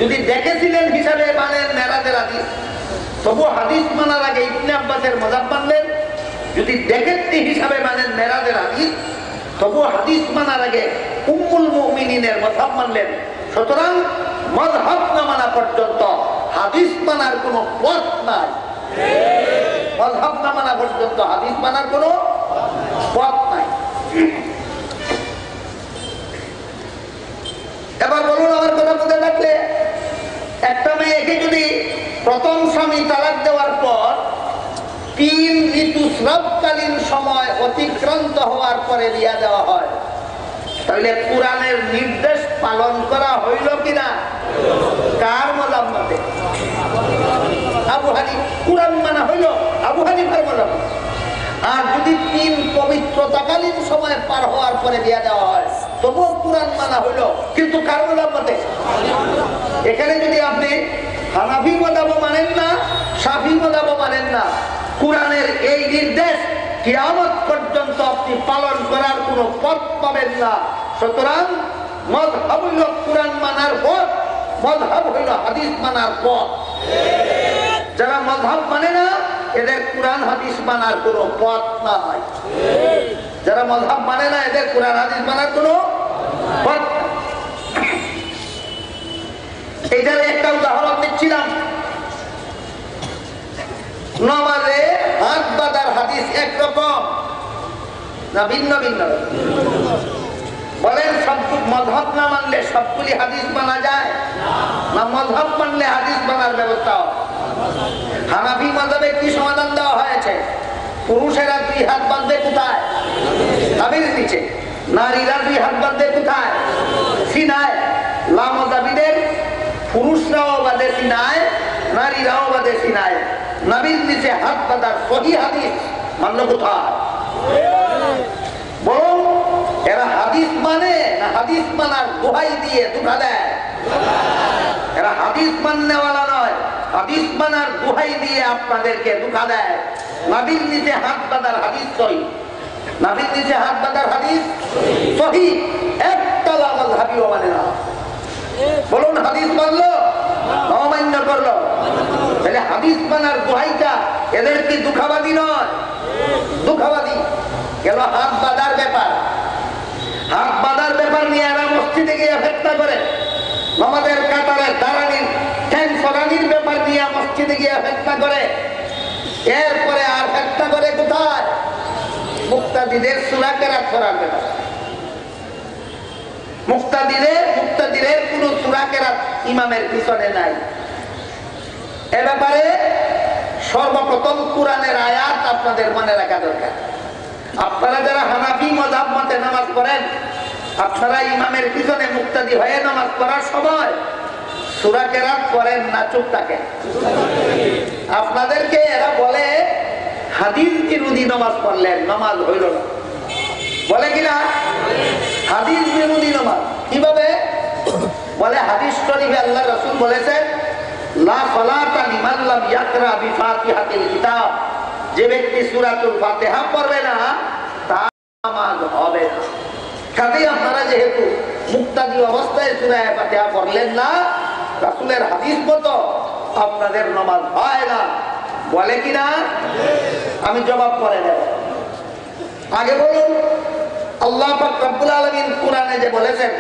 যদি দেখেছিলেন হিসাবে মানেন মেরাজের হাদিস, তবু হাদিস মানার আগে ইবনে আব্বাসের মাযহাব মানলেন। যদি দেখেননি হিসাবে মানেন মেরাজের হাদিস, তবু হাদিস মানার আগে উম্মুল মুমিনিনের মাযহাব মানলেন। সুতরাং মাযহাব না মানা পর্যন্ত হাদিস মানার কোনো পথ নাই। মাযহাব না মানা পর্যন্ত হাদিস মানার কোনো পথ নাই। এবার বলুন, আমার কথা বলতে লাগলে, একটা মেয়েকে যদি প্রথম স্বামী তালাক দেওয়ার পর 3 ঋতুস্রাবকালীন সময় অতিক্রান্ত হওয়ার পরে বিয়া দেওয়া হয়, তাহলে কোরআনের নির্দেশ পালন করা হইল কিনা? কার মাযহাব মতে? আবু হানিফা। কোরআন মানা হইল আবু হানিফার মাযহাব। আর যদি 3 পবিত্রতাকালীন সময় পার হওয়ার পরে বিয়া দেওয়া হয়, তবুও কোরআন মানা হইল, কিন্তু কার মাযহাব মতে? এখানে যদি আপনি হানাফি মাযহাবও মানেন না, শাফি মাযহাবও মানেন না, কোরআনের এই নির্দেশ কিয়ামত পর্যন্ত আপনি পালন করার কোনো পথ পাবেন না। সুতরাং মাযহাব হইল কোরআন মানার পথ, মাযহাব হইল হাদিস মানার পথ। যারা মাযহাব মানে না, এদের কোরআন হাদিস মানার কোনো পথ নাই। যারা মাযহাব মানে না, এদের কোরআন হাদিস মানার কোনো পথ। এইটার একটা উদাহরণ দিচ্ছিলাম। নামাজে হাত বাঁধার হাদিস একরকম না ভিন্ন ভিন্ন? বলেন, সব মাযহাব না মানলে সবগুলি হাদিস মানা যায় না? মাযহাব মানলে হাদিস মানার ব্যবস্থা। হানাফি মাযহাবে কি সমাধান দেওয়া হয়েছে? পুরুষেরা 2 হাত বাঁধবে কোথায়? নাভির নিচে। নারীরা 2 হাত বাঁধবে কোথায়? সিনায়। লামাযাবিদের পুরুষরাও বাঁধে সিনায়, নারীরাও বাঁধে সিনায়। নাভির নিচে হাত বাঁধার সহিহ হাদিস মানল কোথায়? বরং এরা হাদিস মানে না হাদিস মানার দোহাই দিয়ে ধোঁকা দেয়? এরা হাদিস মাননেওয়ালা নয়, হাদিস মানার দোহাই দিয়ে আপনাদেরকে ধোঁকা দেয়। নাভির নিচে হাত বাঁধার হাদিস সহিহ, নাভির নিচে হাত বাঁধার হাদিস সহিহ, একটা মাযহাবিও মানে না। বলুন, হাদিস মানলো অমান্য করলো? তাহলে হাদিস মানার দোহাইটা এদের কি দুঃখাবাদী নয়? দুঃখাবাদী। গেল হাত বাঁধার ব্যাপার। হাত বাঁধার ব্যাপার নিয়ে এরা মসজিদে গিয়ে ফেতনা করে। নামাজের কাতারে দাঁড়ানির ঠ্যাং সরানির ব্যাপার নিয়ে মসজিদে গিয়ে ফেতনা করে। এরপরে আর ফেতনা করে কোথায়? মুক্তাদিদের সূরা কেরাত করার ব্যাপার। মুক্তাদিদের কোন সূরা কেরাত ইমামের পিছনে নাই। এ ব্যাপারে সর্বপ্রথম কোরআনের আয়াত আপনাদের মনে রাখা দরকার। আপনারা যারা হানাফি মাযহাব মতে নামাজ পড়েন, আপনারা ইমামের পিছনে মুক্তাদি হয়ে নামাজ পড়ার সময় সূরা কেরাত পড়েন না চুপ থাকেন? আপনাদেরকে এরা বলে হাদিস বিরোধী নামাজ পড়লেন, নামাজ হইল না। বলে কিনা? হাদিস বিরোধী নামাজ। কিভাবে বলে? হাদিস শরীফে আল্লাহ রাসূল বলেছেন, লা সালাতা লিমান লাম ইয়াকরা বিফাতিহাতিল কিতাব, যে ব্যক্তি সূরাতুল ফাতিহা পড়বে না তার নামাজ হবে না। কাজেই আপনারা যেহেতু মুক্তাদি অবস্থায় সূরা ফাতিহা পড়লেন না, রাসূলের হাদিস মতো আপনাদের নামাজ হয় না। বলে কিনা? আমি জবাব করে দেব। আগে বলুন, আল্লাহ পাক রব্বুল আলামিন কোরআনে যে বলেছেন,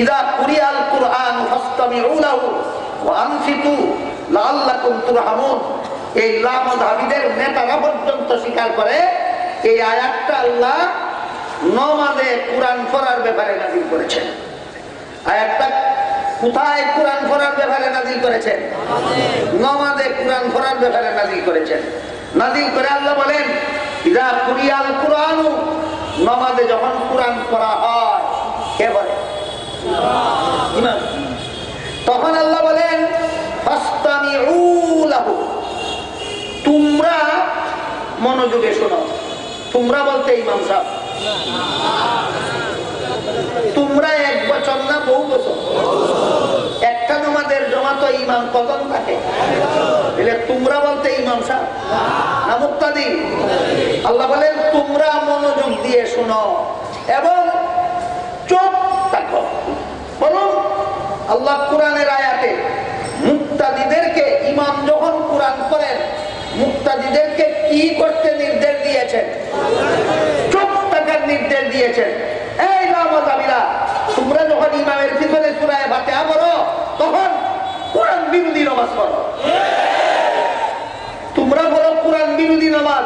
ইযা কুরিআল কুরআন ফাসতামিউ লাহু ওয়া আনসিতু লাআল্লাকুম তুরহামুন, এই লামাযহাবিদের নেতারা পর্যন্ত স্বীকার করে এই আয়াতটা আল্লাহ নামাজে কোরআন পড়ার ব্যাপারে নাযিল করেছেন। আয়াতটা কোথায় কোরআন পড়ার ব্যাপারে নাযিল করেছেন? নামাজে কোরআন পড়ার ব্যাপারে নাযিল করেছেন। নাযিল করে আল্লাহ বলেন, ইযা কুরিআল কুরআনু, নামাজে যখন কোরআন পড়া হয়, কে বলে? ইমাম। তখন আল্লাহ বলেন, ফাসতামিউ লাহু, তোমরা মনোযোগে শোনো। তোমরা বলতে ইমাম সাহেব, তোমরা এক বছর না বহু বছর? একটা নামাজের জমাত ইমাম কজন থাকে? তোমরা বলতে ইমাম সাহেব না মুক্তাদি? আল্লাহ বলেন, তোমরা মনোযোগ দিয়ে শোনো এবং চুপ থাকো। বলুন, আল্লাহ কোরআনের আয়াতে মুক্তাদিদেরকে, ইমাম যখন কোরআন করেন, মুক্তাদিদেরকে কি করতে নির্দেশ দিয়েছেন? চুপ থাকার নির্দেশ দিয়েছেন, এই নামাজিরা তোমরা যখন ইমামের পিছনে সূরা ফাতিহা পড়ো তখন কোরআন বিরোধী নামাজ পড়ো। তোমরা বলো কোরআন বিরোধী নামাজ,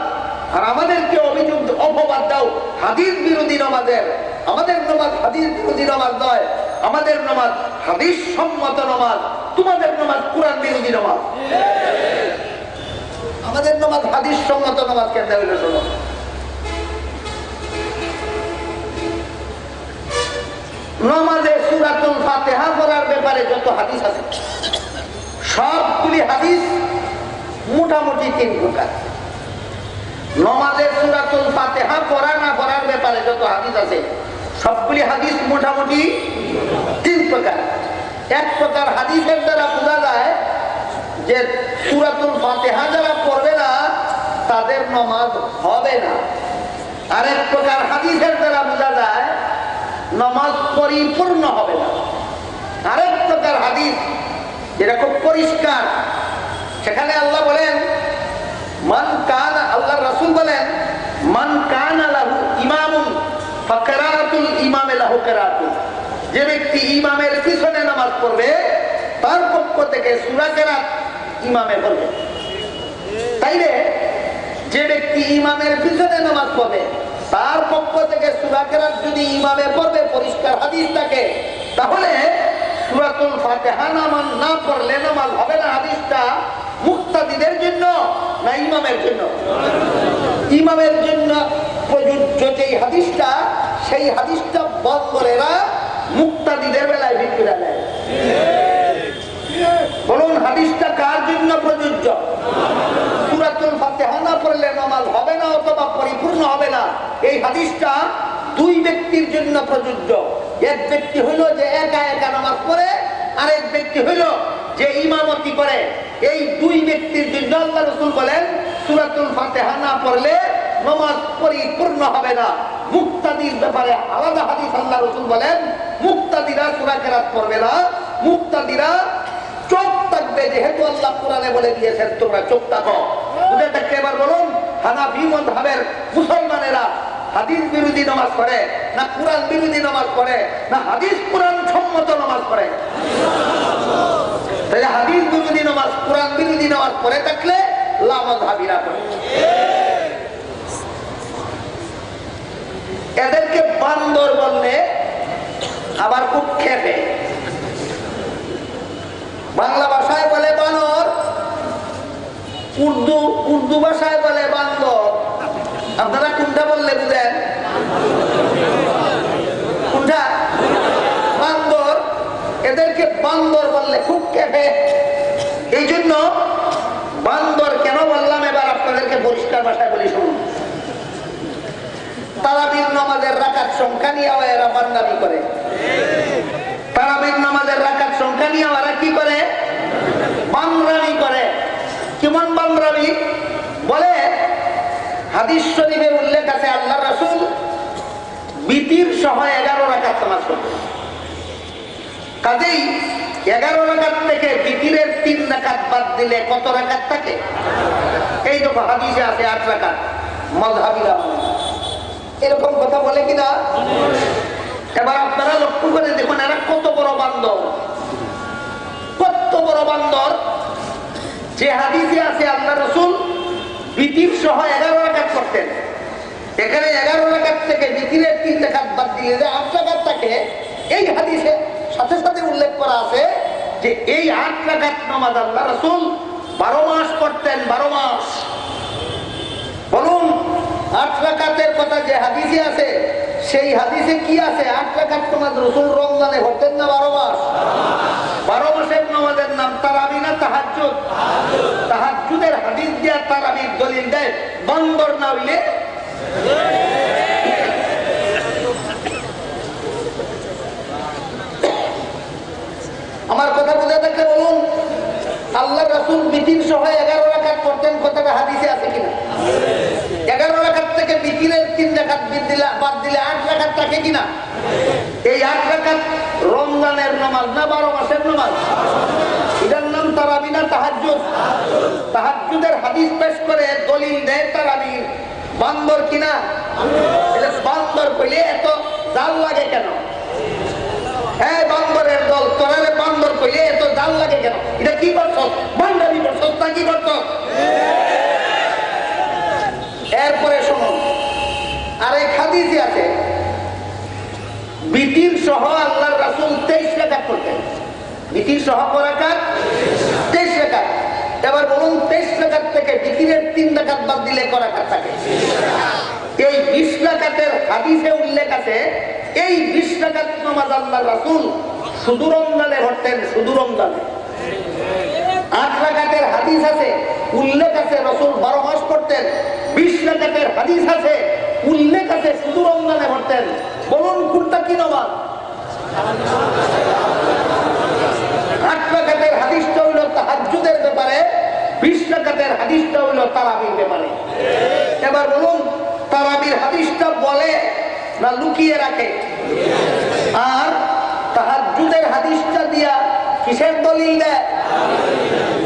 আর আমাদেরকে অভিযোগ অপবাদ দাও হাদিস বিরোধী নামাজের। আমাদের নামাজ হাদিস বিরোধী নামাজ নয়, আমাদের নামাজ হাদিস সম্মত নামাজ, তোমাদের নামাজ কোরআন বিরোধী নামাজ। আমাদের নামাজ হাদিস সম্মত নামাজ কেন হইল? শোনো, নামাজে সূরাতুল ফাতিহা পড়ার ব্যাপারে যত হাদিস আছে সবগুলি হাদিস মোটামুটি 3 প্রকার। নামাজে সূরাতুল ফাতিহা পড়া না পড়ার ব্যাপারে যত হাদিস আছে সবগুলি হাদিস মোটামুটি 3 প্রকার। এক প্রকার হাদিসের দ্বারা বোঝা যায় যে সূরাতুল ফাতিহা যারা পড়বে না তাদের নামাজ হবে না। আরেক প্রকার হাদিসের দ্বারা বোঝা যায় নামাজ পরিপূর্ণ হবে না। আরেক প্রকার হাদিস যেটা খুব পরিষ্কার, সেখানে আল্লাহ বলেন মান কানা, আল্লাহ রাসূল বলেন মান কানা লাহু ইমামুন ফাকরাতুল ইমামে লাহু কিরাতুন, যে ব্যক্তি ইমামের পিছনে নামাজ পড়বে তার পক্ষ থেকে সূরা কিরাত ইমামে পড়বে। তাইলে যে ব্যক্তি ইমামের পিছনে নামাজ পড়বে তার পক্ষ থেকে সূরা কিরাত যদি ইমামে পড়বে, পরিষ্কার হাদিস থাকে, তাহলে সূরাতুল ফাতিহা নামাজ না পড়লে নামাজ হবে না। হাদিসটা মুক্তাদিদের জন্য না ইমামের জন্য? ইমামের জন্য প্রযোজ্য যেই হাদিসটা, সেই হাদিসটা বন্দরেরা মুক্তাদিদের বেলায় বিক্রি দেয়। বলুন হাদিসটা কার জন্য প্রযোজ্য? সূরাতুল ফাতিহা না পড়লে নামাজ হবে না অথবা পরিপূর্ণ হবে না, এই হাদিসটা 2 ব্যক্তির জন্য প্রযোজ্য। এক ব্যক্তি হইল যে একা একা নামাজ পড়ে, আরেক ব্যক্তি হইল যে ইমামতি করে। এই 2 ব্যক্তির জন্য আল্লাহ রাসূল বলেন সূরাতুল ফাতিহা না পড়লে নামাজ পরিপূর্ণ হবে না। মুক্তাদির ব্যাপারে আলাদা হাদিস আল্লাহ রাসূল বলেন মুক্তাদিরা সূরা কিরাত পড়বে না, মুক্তাদিরা চুপ থাকবে, যেহেতু আল্লাহ কোরআনে বলে দিয়েছেন তোমরা চুপ থাকো। বুঝে থাকতে এবার বলুন হানাফি মাযহাবের মুসলমানেরা হাদিস বিরোধী নামাজ পড়ে না কোরআন বিরোধী নামাজ পড়ে, না হাদিস কোরআন সম্মত নামাজ পড়ে? তাহলে হাদিস বিরোধী নামাজ কোরআন বিরোধী নামাজ পড়ে থাকলে লামাযহাবিরা পড়ে। এদেরকে বান্দর বললে আবার খুব খেপে। বাংলা ভাষায় বলে বানর, উর্দু ভাষায় বলে বান্দর। আপনারা কোনটা বললে বুঝেন? কোনটা? বান্দর। এদেরকে বান্দর বললে খুব খেপে। এই জন্য বান্দর কেন বললাম এবার আপনাদেরকে পরিষ্কার ভাষায় বলি শুনুন। তারাবির নামাজের রাকাত সংখ্যা নিয়ে এরা বান্দামি করে। তারাবির নামাজের রাকাত সংখ্যা নিয়ে ওরা কি করে? বান্দরামি করে। কেমন বান্দরামি? বলে হাদিস শরীফে উল্লেখ আছে আল্লাহ রাসূল বিতির সহ 11 রাকাত নামাজ পড়তেন। কাজেই 11 রাকাত থেকে বিতিরের 3 রাকাত বাদ দিলে কত রাকাত থাকে? এই দেখো হাদিসে আছে 8 রাকাত। মাযহাবিরা এরকম কথা বলে কিনা? এবার আপনারা লক্ষ্য করে দেখুন এরা কত বড় বান্দর, কত বড় বান্দর। যে হাদিসে আছে আল্লাহ রাসূল বিতির সহ 11 রাকাত করতেন, এখানে 11 রাকাত থেকে বিতিরের 3 রাকাত বাদ দিলে যে 8 রাকাত থাকে, এই হাদিসে সাথে সাথে উল্লেখ করা আছে যে এই 8 রাকাত নামাজ আল্লাহ রাসূল 12 মাস করতেন। 12 মাস। বলুন 8 রাকাতের কথা যে হাদিসে আছে, সেই হাদিসে কি আছে? 8 রাকাত নামাজ রাসূল রমজানে পড়তেন না 12 মাস? 12 মাসের নামাজের নাম তারাবি না তাহাজ্জুদ? তাহাজ্জুদের হাদিস দিয়া তারাবির দলিল দেয়। বান্দর না হইলে আমার কথা বুঝে থাকলে বলুন আল্লাহ রাসূল বিতির সহ 11 রাকাত করতেন, কথাটা হাদিসে আছে কিনা? 11 রাকাত থেকে বিতিরের 3 রাকাত বাদ দিলে 8 রাকাত থাকে কিনা? এই 8 রাকাত রমজানের নামাজ না 12 মাসের নামাজ? এটার নাম তারাবি না তাহাজ্জুদ? তাহাজ্জুদের হাদিস পেশ করে দলিল দেয় তারাবির বান্দর কিনা? বান্দর কইলে এত জাল লাগে কেন? হ্যাঁ, বান্দরের দল, তোরা বান্দর কইলে এত জাল লাগে কেন? এটা কি করছ? বান্দারি করছ না কি করছ? এরপরে শোনো, আরেক হাদিসে আছে বিতির সহ আল্লাহর রাসূল 23 রাকাত করতেন। বিতির সহ করাকাত 23 রাকাত। এবার বলুন 23 রাকাত থেকে বিতিরের 3 রাকাত বাদ দিলে করাকাত থাকে। এই 20 রাকাতের হাদিসে উল্লেখ আছে, এই 20 রাকাত নামাজ আল্লাহর রাসূল শুধু রমজানে পড়তেন, শুধু রমজানে। 8 রাকাতের হাদিস আছে, উল্লেখ আছে রাসূল 12 মাস পড়তেন। 20 রাকাতের হাদিস আছে, উল্লেখ আছে শুধু রমজানে পড়তেন। বলুন কোনটা কি নামাজ? 8 রাকাতের হাদিসটা হইল তাহাজ্জুদের ব্যাপারে, 20 রাকাতের হাদিসটা হইল তারাবির ব্যাপারে। এবার বলুন তারাবির হাদিসটা বলে না লুকিয়ে রাখে? আর তাহাজ্জুদের হাদিসটা দিয়া কিসের দলিল দেয়?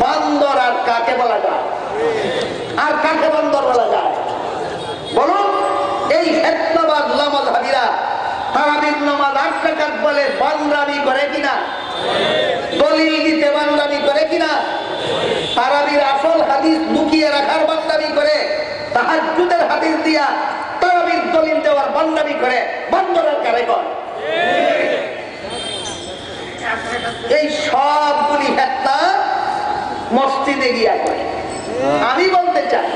বান্দর আর কাকে বলা যায়? আর কাকে বান্দর বলা যায়? বলুন এই ফিতনাবাজ লামাযহাবীরা তারাবির নামাজ 8 রাকাত বলে বান্দামি করে কিনা? দলিল দিতে বান্দামি করে কিনা? তারাবির আসল হাদিস লুকিয়ে রাখার বান্দামি করে, তাহাজ্জুদের হাদিস দিয়া তারাবির দলিল দেওয়ার বান্দামি করে। বান্দরের কারে কয়? এই সবগুলি ফিতনা মসজিদে গিয়া করে। আমি বলতে চাই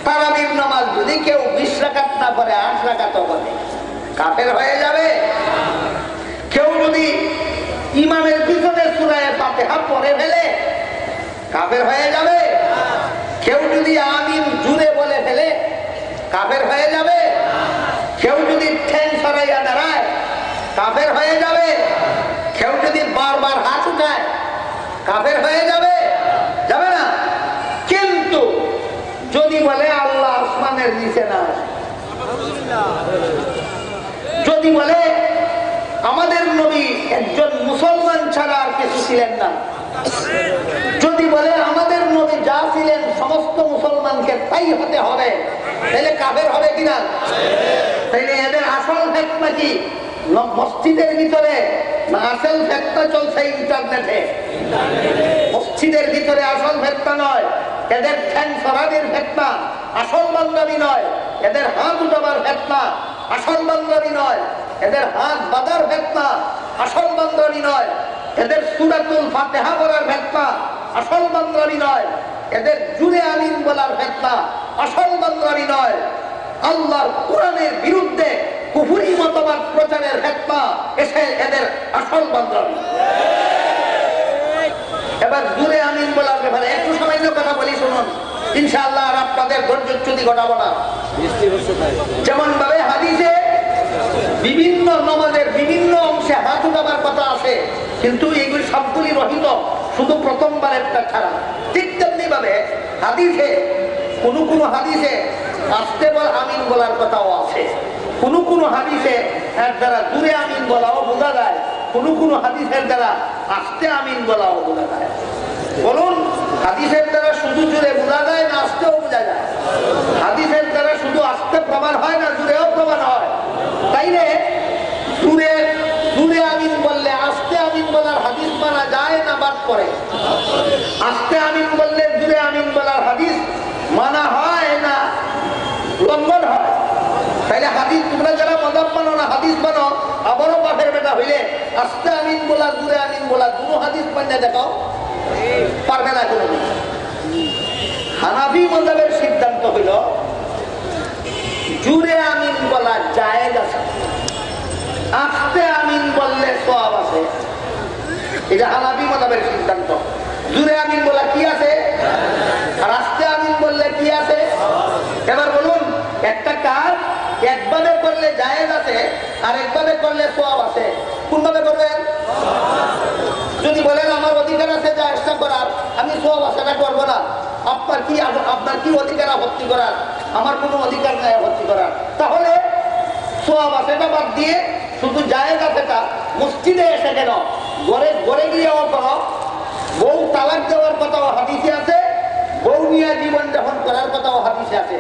তারাবির নামাজ যদি কেউ 20 রাকাত না পড়ে 8 রাকাতও পড়ে, কাফের হয়ে যাবে। কেউ যদি ইমামের পিছনে সূরা ফাতিহা পড়ে ফেলে, কাফের হয়ে যাবে। কেউ যদি আমিন জুড়ে বলে ফেলে, কাফের হয়ে যাবে। কেউ যদি ঠ্যাং সরাইয়া দাঁড়ায়, কাফের হয়ে যাবে। কেউ যদি বারবার হাত উঠায়, কাফের হয়ে যাবে। যাবে না? কিন্তু যদি বলে আল্লাহ আসমানের নিচে না, যদি বলে আমাদের নবী একজন মুসলমান ছাড়া আর কিছু ছিলেন না, যদি বলে আমাদের নবী যা ছিলেন সমস্ত মুসলমানকে তাই হতে হবে, তাহলে কাফের হবে কিনা? তাইলে এদের আসল ফিতনা কি মসজিদের ভিতরে না আসল ফিতনা চলছে ইন্টারনেটে? মসজিদের ভিতরে আসল ফিতনা নয়, এদের ঠ্যাং সরানোর ফিতনা। আসল বান্দামি নয়, এদের হাত উঠাবার ফিতনা। আসল বান্দামি নয়, এদের হাত বাঁধার ফিতনা। আসল বান্দামি নয়, এদের সূরাতুল ফাতিহা পড়ার ফিতনা। আসল বান্দামি নয়, এদের জুড়ে আমিন বলার ফিতনা। আসল বান্দামি নয়, আল্লাহর কোরআনের বিরুদ্ধে কুফরি মতবাদ প্রচারের ফিতনা এসে এদের আসল বান্দামি। এবার জুড়ে আমিন বলার ব্যাপারে একটু সামান্য কথা বলি, শুনুন ইনশাআল্লাহ। আর আপনাদের ধৈর্যচ্যুতি ঘটাবো না। যেমন ভাবে হাদিসে বিভিন্ন নামাজের বিভিন্ন অংশে হাত উঠাবার কথা আছে, কিন্তু এগুলি সবগুলি রহিত শুধু প্রথমবার একটা ছাড়া। ঠিক তেমনি ভাবে হাদিসে কোন হাদিসে আস্তে বল আমিন বলার কথাও আছে। কোন হাদিসে এর দ্বারা দূরে আমিন বলাও বোঝা যায়, কোন হাদিসের দ্বারা আস্তে আমিন বলাও বোঝা যায়। বলুন হাদিসের দ্বারা শুধু জুড়ে বোঝা যায় না আস্তেও বোঝা যায়? হাদিসের দ্বারা শুধু আস্তে প্রমাণ হয় না জুড়েও প্রমাণ হয়? তাইলে দূরে আমিন বললে আস্তে আমিন বলার হাদিস মানা যায় না বাদ পড়ে? আস্তে আমিন বললে দূরে আমিন বলার হাদিস মানা হয় না লঙ্ঘন হয়? তাইলে হাদিস তোমরা যারা মাযহাব মানো না, হাদিস মানো, আবারও বাপের বেটা হইলে আস্তে আমিন বলা দূরে আমিন বলা দুটো হাদিস মান্য দেখাও, পারবে না কোনোদিন। হানাফি মাযহাবের সিদ্ধান্ত হইল জুড়ে আমিন বলা জায়েজ আছে, আস্তে আমিন বললে সওয়াব আছে। এটা হানাফি মাযহাবের সিদ্ধান্ত। জুড়ে আমিন বলা কি আছে আর আস্তে আমিন বললে কি আছে? এবার বলুন একটা কাজ একভাবে করলে জায়েজ আছে আর একভাবে করলে সওয়াব আছে, কোনভাবে করবেন? যদি বলেন আমার অধিকার আছে জায়েজটা করার, আমি সওয়াব আশা করবো না, আপনার কি অধিকার আপত্তি করার? আমার কোনো অধিকার নাই আপত্তি করার। তাহলে সওয়াব আশাটা বাদ দিয়ে শুধু জায়েজ আছেটা মসজিদে এসে কেন ঘরে গিয়েও করো। বউ তালাক দেওয়ার কথাও হাদিসে আছে, বউ নিয়ে জীবন যাপন করার কথাও হাদিসে আছে।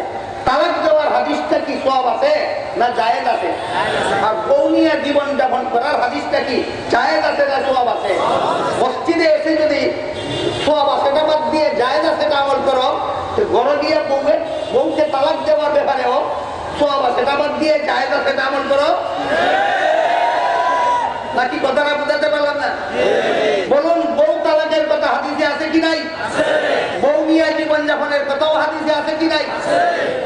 তালাক দেওয়ার হাদিসটা কি সওয়াব আছে না জায়েজ আছে? আর বউ নিয়ে জীবন যাপন করার হাদিসটা কি জায়েজ আছে না সওয়াব আছে? মসজিদে এসে যদি সওয়াব আছেটা বাদ দিয়ে জায়েজ আছেটা আমল করো, ঘরে গিয়ে বউকে তালাক দেওয়ার ব্যাপারেও সওয়াব আছেটা বাদ দিয়ে জায়েজ আছেটা আমল করো। নাকি কথাটা বুঝাতে পারলাম না? বলুন, বউ তালাকের কথা হাদিসে আছে কি নাই? বউ নিয়ে জীবন যাপনের কথাও হাদিসে আছে কি নাই?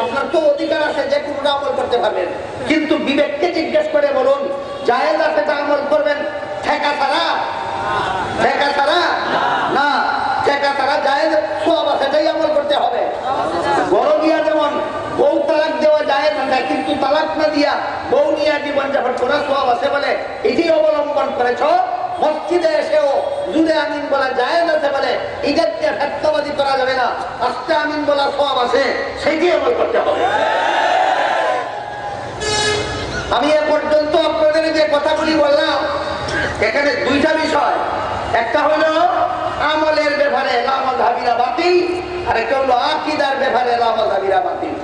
আপনার তো অধিকার আছে যে কোনটা আমল করতে পারবেন, কিন্তু বিবেককে জিজ্ঞেস করে বলুন, জায়েজ আছে তা আমল করবেন ঠেকা ছাড়া? ঠেকা ছাড়া না, ঠেকা ছাড়া জায়েজ সওয়াব আছে তাই আমল করতে হবে। বড় গিয়া যেমন বউ তালাক দেওয়া জায়েজ না, কিন্তু তালাক না দিয়া বউ নিয়ে জীবন যাপন করা সওয়াব আছে বলে এটি অবলম্বন করেছ, মসজিদে এসেও জুড়ে আমিন বলা জায়েজ আছে বলে ইজাতকে ফতোয়াবাজি করা যাবে না, আস্তে আমিন বলা সওয়াব আছে সেটি আমল করতে হবে। আমি এ পর্যন্ত আপনাদের যে কথাগুলি বললাম, এখানে দুইটা বিষয়, একটা হলো আমলের ব্যাপারে লামাযহাবিরা বাতিল, আর একটা হলো আকীদার ব্যাপারে লামাযহাবিরা বাতিল।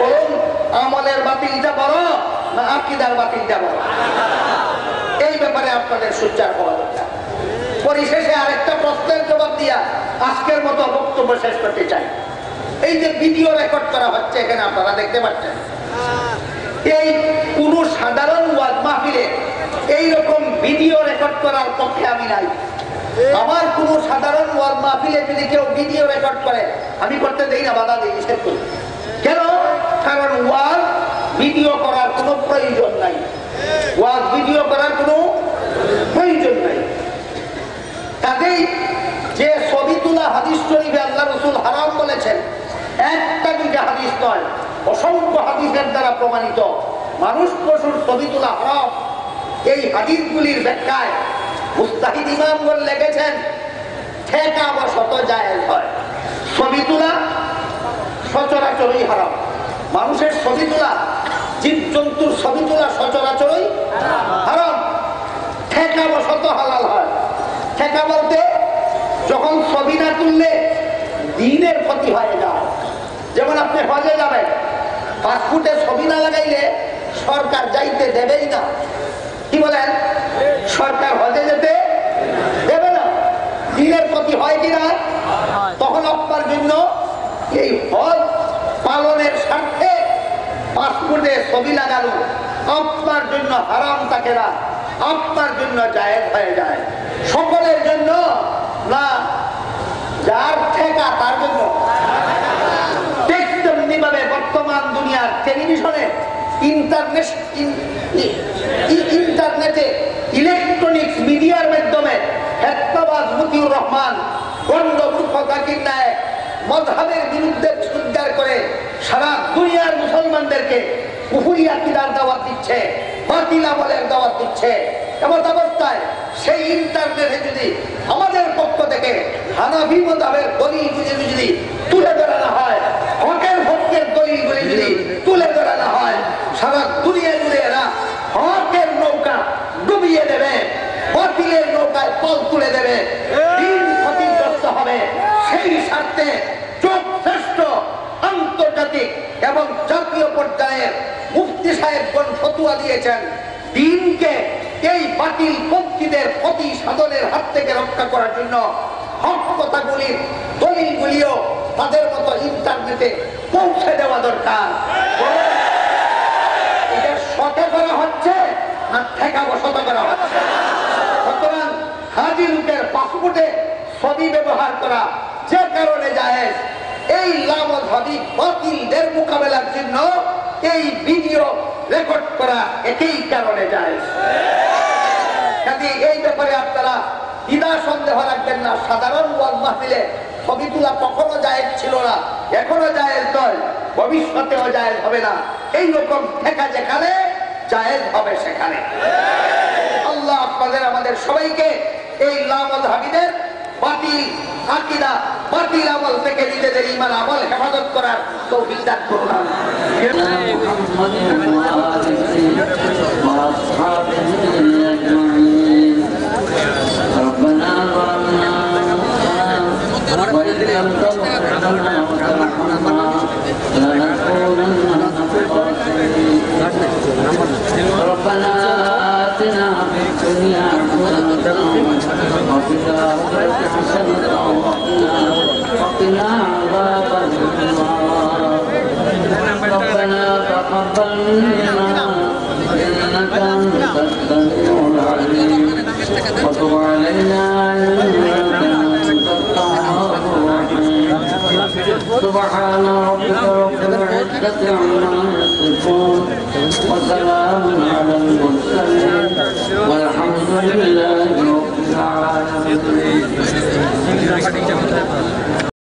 বলুন, আমলের বাতিলটা বড় না আকীদার বাতিলটা বড়? এই ব্যাপারে আপনাদের সোচ্চার হওয়া দরকার। পরিশেষে আরেকটা প্রশ্নের জবাব দিয়া আজকের মতো বক্তব্য শেষ করতে চাই। এই যে ভিডিও রেকর্ড করা হচ্ছে এখানে আপনারা দেখতে পাচ্ছেন, এই কোন সাধারণ ওয়াজ মাহফিলে এইরকম ভিডিও রেকর্ড করার পক্ষে আমি নাই। আমার কোন সাধারণ ওয়াজ মাহফিলে যদি কেউ ভিডিও রেকর্ড করে আমি করতে দেই না, বাধা দিই, নিষেধ করি। কেন? কারণ ওয়াজ ভিডিও করার কোনো প্রয়োজন নাই। ওয়াজ ভিডিও করার কোনো প্রয়োজন নাই। কাজেই যে ছবি তোলা হাদিস শরীফে আল্লাহ রাসূল হারাম বলেছেন, একটা দুইটা হাদিস নয়, অসংখ্য হাদিসের দ্বারা প্রমাণিত মানুষ পশুর ছবি তোলা হারাম। এই হাদিসগুলির ব্যাখ্যায় মুস্তাহিদ ইমামগণ লিখেছেন ঠেকা বশত জায়েজ হয়। ছবি তোলা সচরাচরই হারাম। মানুষের ছবি তোলা, জীবজন্তুর ছবি তোলা সচরাচরই হারাম। ঠেকা বশত হালাল হয়। ঠেকা বলতে যখন ছবি না তুললে দ্বীনের ক্ষতি হয়ে যায়। যেমন আপনি হজে যাবেন, পাসপোর্টে ছবি না লাগাইলে সরকার যাইতে দেবেই না। কি বলেন? সরকার হজে যেতে দেবে না। দ্বীনের ক্ষতি হয় কিনা? তখন আপনার জন্য এই হজ পালনের স্বার্থে পাসপোর্টে ছবি লাগানো আপনার জন্য হারাম থাকে না, আপনার জন্য জায়েজ হয়ে যায়। সকলের জন্য না, যার ঠেকা তার জন্য। ঠিক তেমনি ভাবে বর্তমান দুনিয়ার টেলিভিশনে, ইন্টারনেটে, ইলেকট্রনিক্স মিডিয়ার মাধ্যমে হেত্তাবাজ মতিউর রহমান গন্ডমূর্খ জাকির নায়েক মযহাবের বিরুদ্ধে উদ্ধার করে সারা দুনিয়ার মুসলমানদেরকে কুফরি আকীদার দাওয়াত দিচ্ছে, বাতিল আমলের দাওয়াত দিচ্ছে। এমন অবস্থায় সেই ইন্টারনেটে যদি আমাদের পক্ষ থেকে হানাফি মযহাবের দলিলগুলি যদি তুলে ধরানো হয়, হকের হকের দলিলগুলি যদি তুলে ধরানো হয়, সারা দুনিয়া জুড়ে এরা হকের নৌকা ডুবিয়ে দেবে, বাতিলের নৌকায় পল তুলে দেবে, দিন ক্ষতিগ্রস্ত হবে। সেই স্বার্থে শ্রেষ্ঠ আন্তর্জাতিক এবং জাতীয় পর্যায়ের মুফতি সাহেবগণ ফতোয়া দিয়েছেন, দিনকে এই বাতিল পন্থীদের ক্ষতি সাধনের হাত থেকে রক্ষা করার জন্য হক কথাগুলির দলিলগুলিও তাদের মতো ইন্টারনেটে পৌঁছে দেওয়া দরকার। এটা শটে করা হচ্ছে না ঠেকা বসত করা হচ্ছে? সুতরাং হাজি লোকের পাসপোর্টে ছবি ব্যবহার করা যে কারণে জায়েজ, এই লামাযহাবী বাতিলদের মোকাবেলার জন্য এই ভিডিও রেকর্ড করা একই কারণে জায়েজ। কাজে এই ব্যাপারে আপনারা দ্বিধা সন্দেহ রাখবেন না। সাধারণ ওয়াজ মাহফিলে ছবি তোলা কখনো জায়েজ ছিল না, এখনো জায়েজ নয়, ভবিষ্যতেও জায়েজ হবে না। এইরকম ঠেকা যেখানে জায়েজ হবে সেখানে। আল্লাহ আপনাদের আমাদের সবাইকে এই লামাযহাবীদের বাতিল আকীদা, বাতিল আমল থেকে নিজেদের ঈমান আমল হেফাজত করার তৌফিক দান করুন। ربنا ظلمنا الدنيا حسنة وفي الآخرة حسنة وقنا عذاب النار ربنا تقبل منا إنك أنت السميع العليم وتب علينا إنك أنت التواب الرحيم سبحان ربك رب العزة عما يصفون وسلام على المرسلين والحمد لله رب العالمين.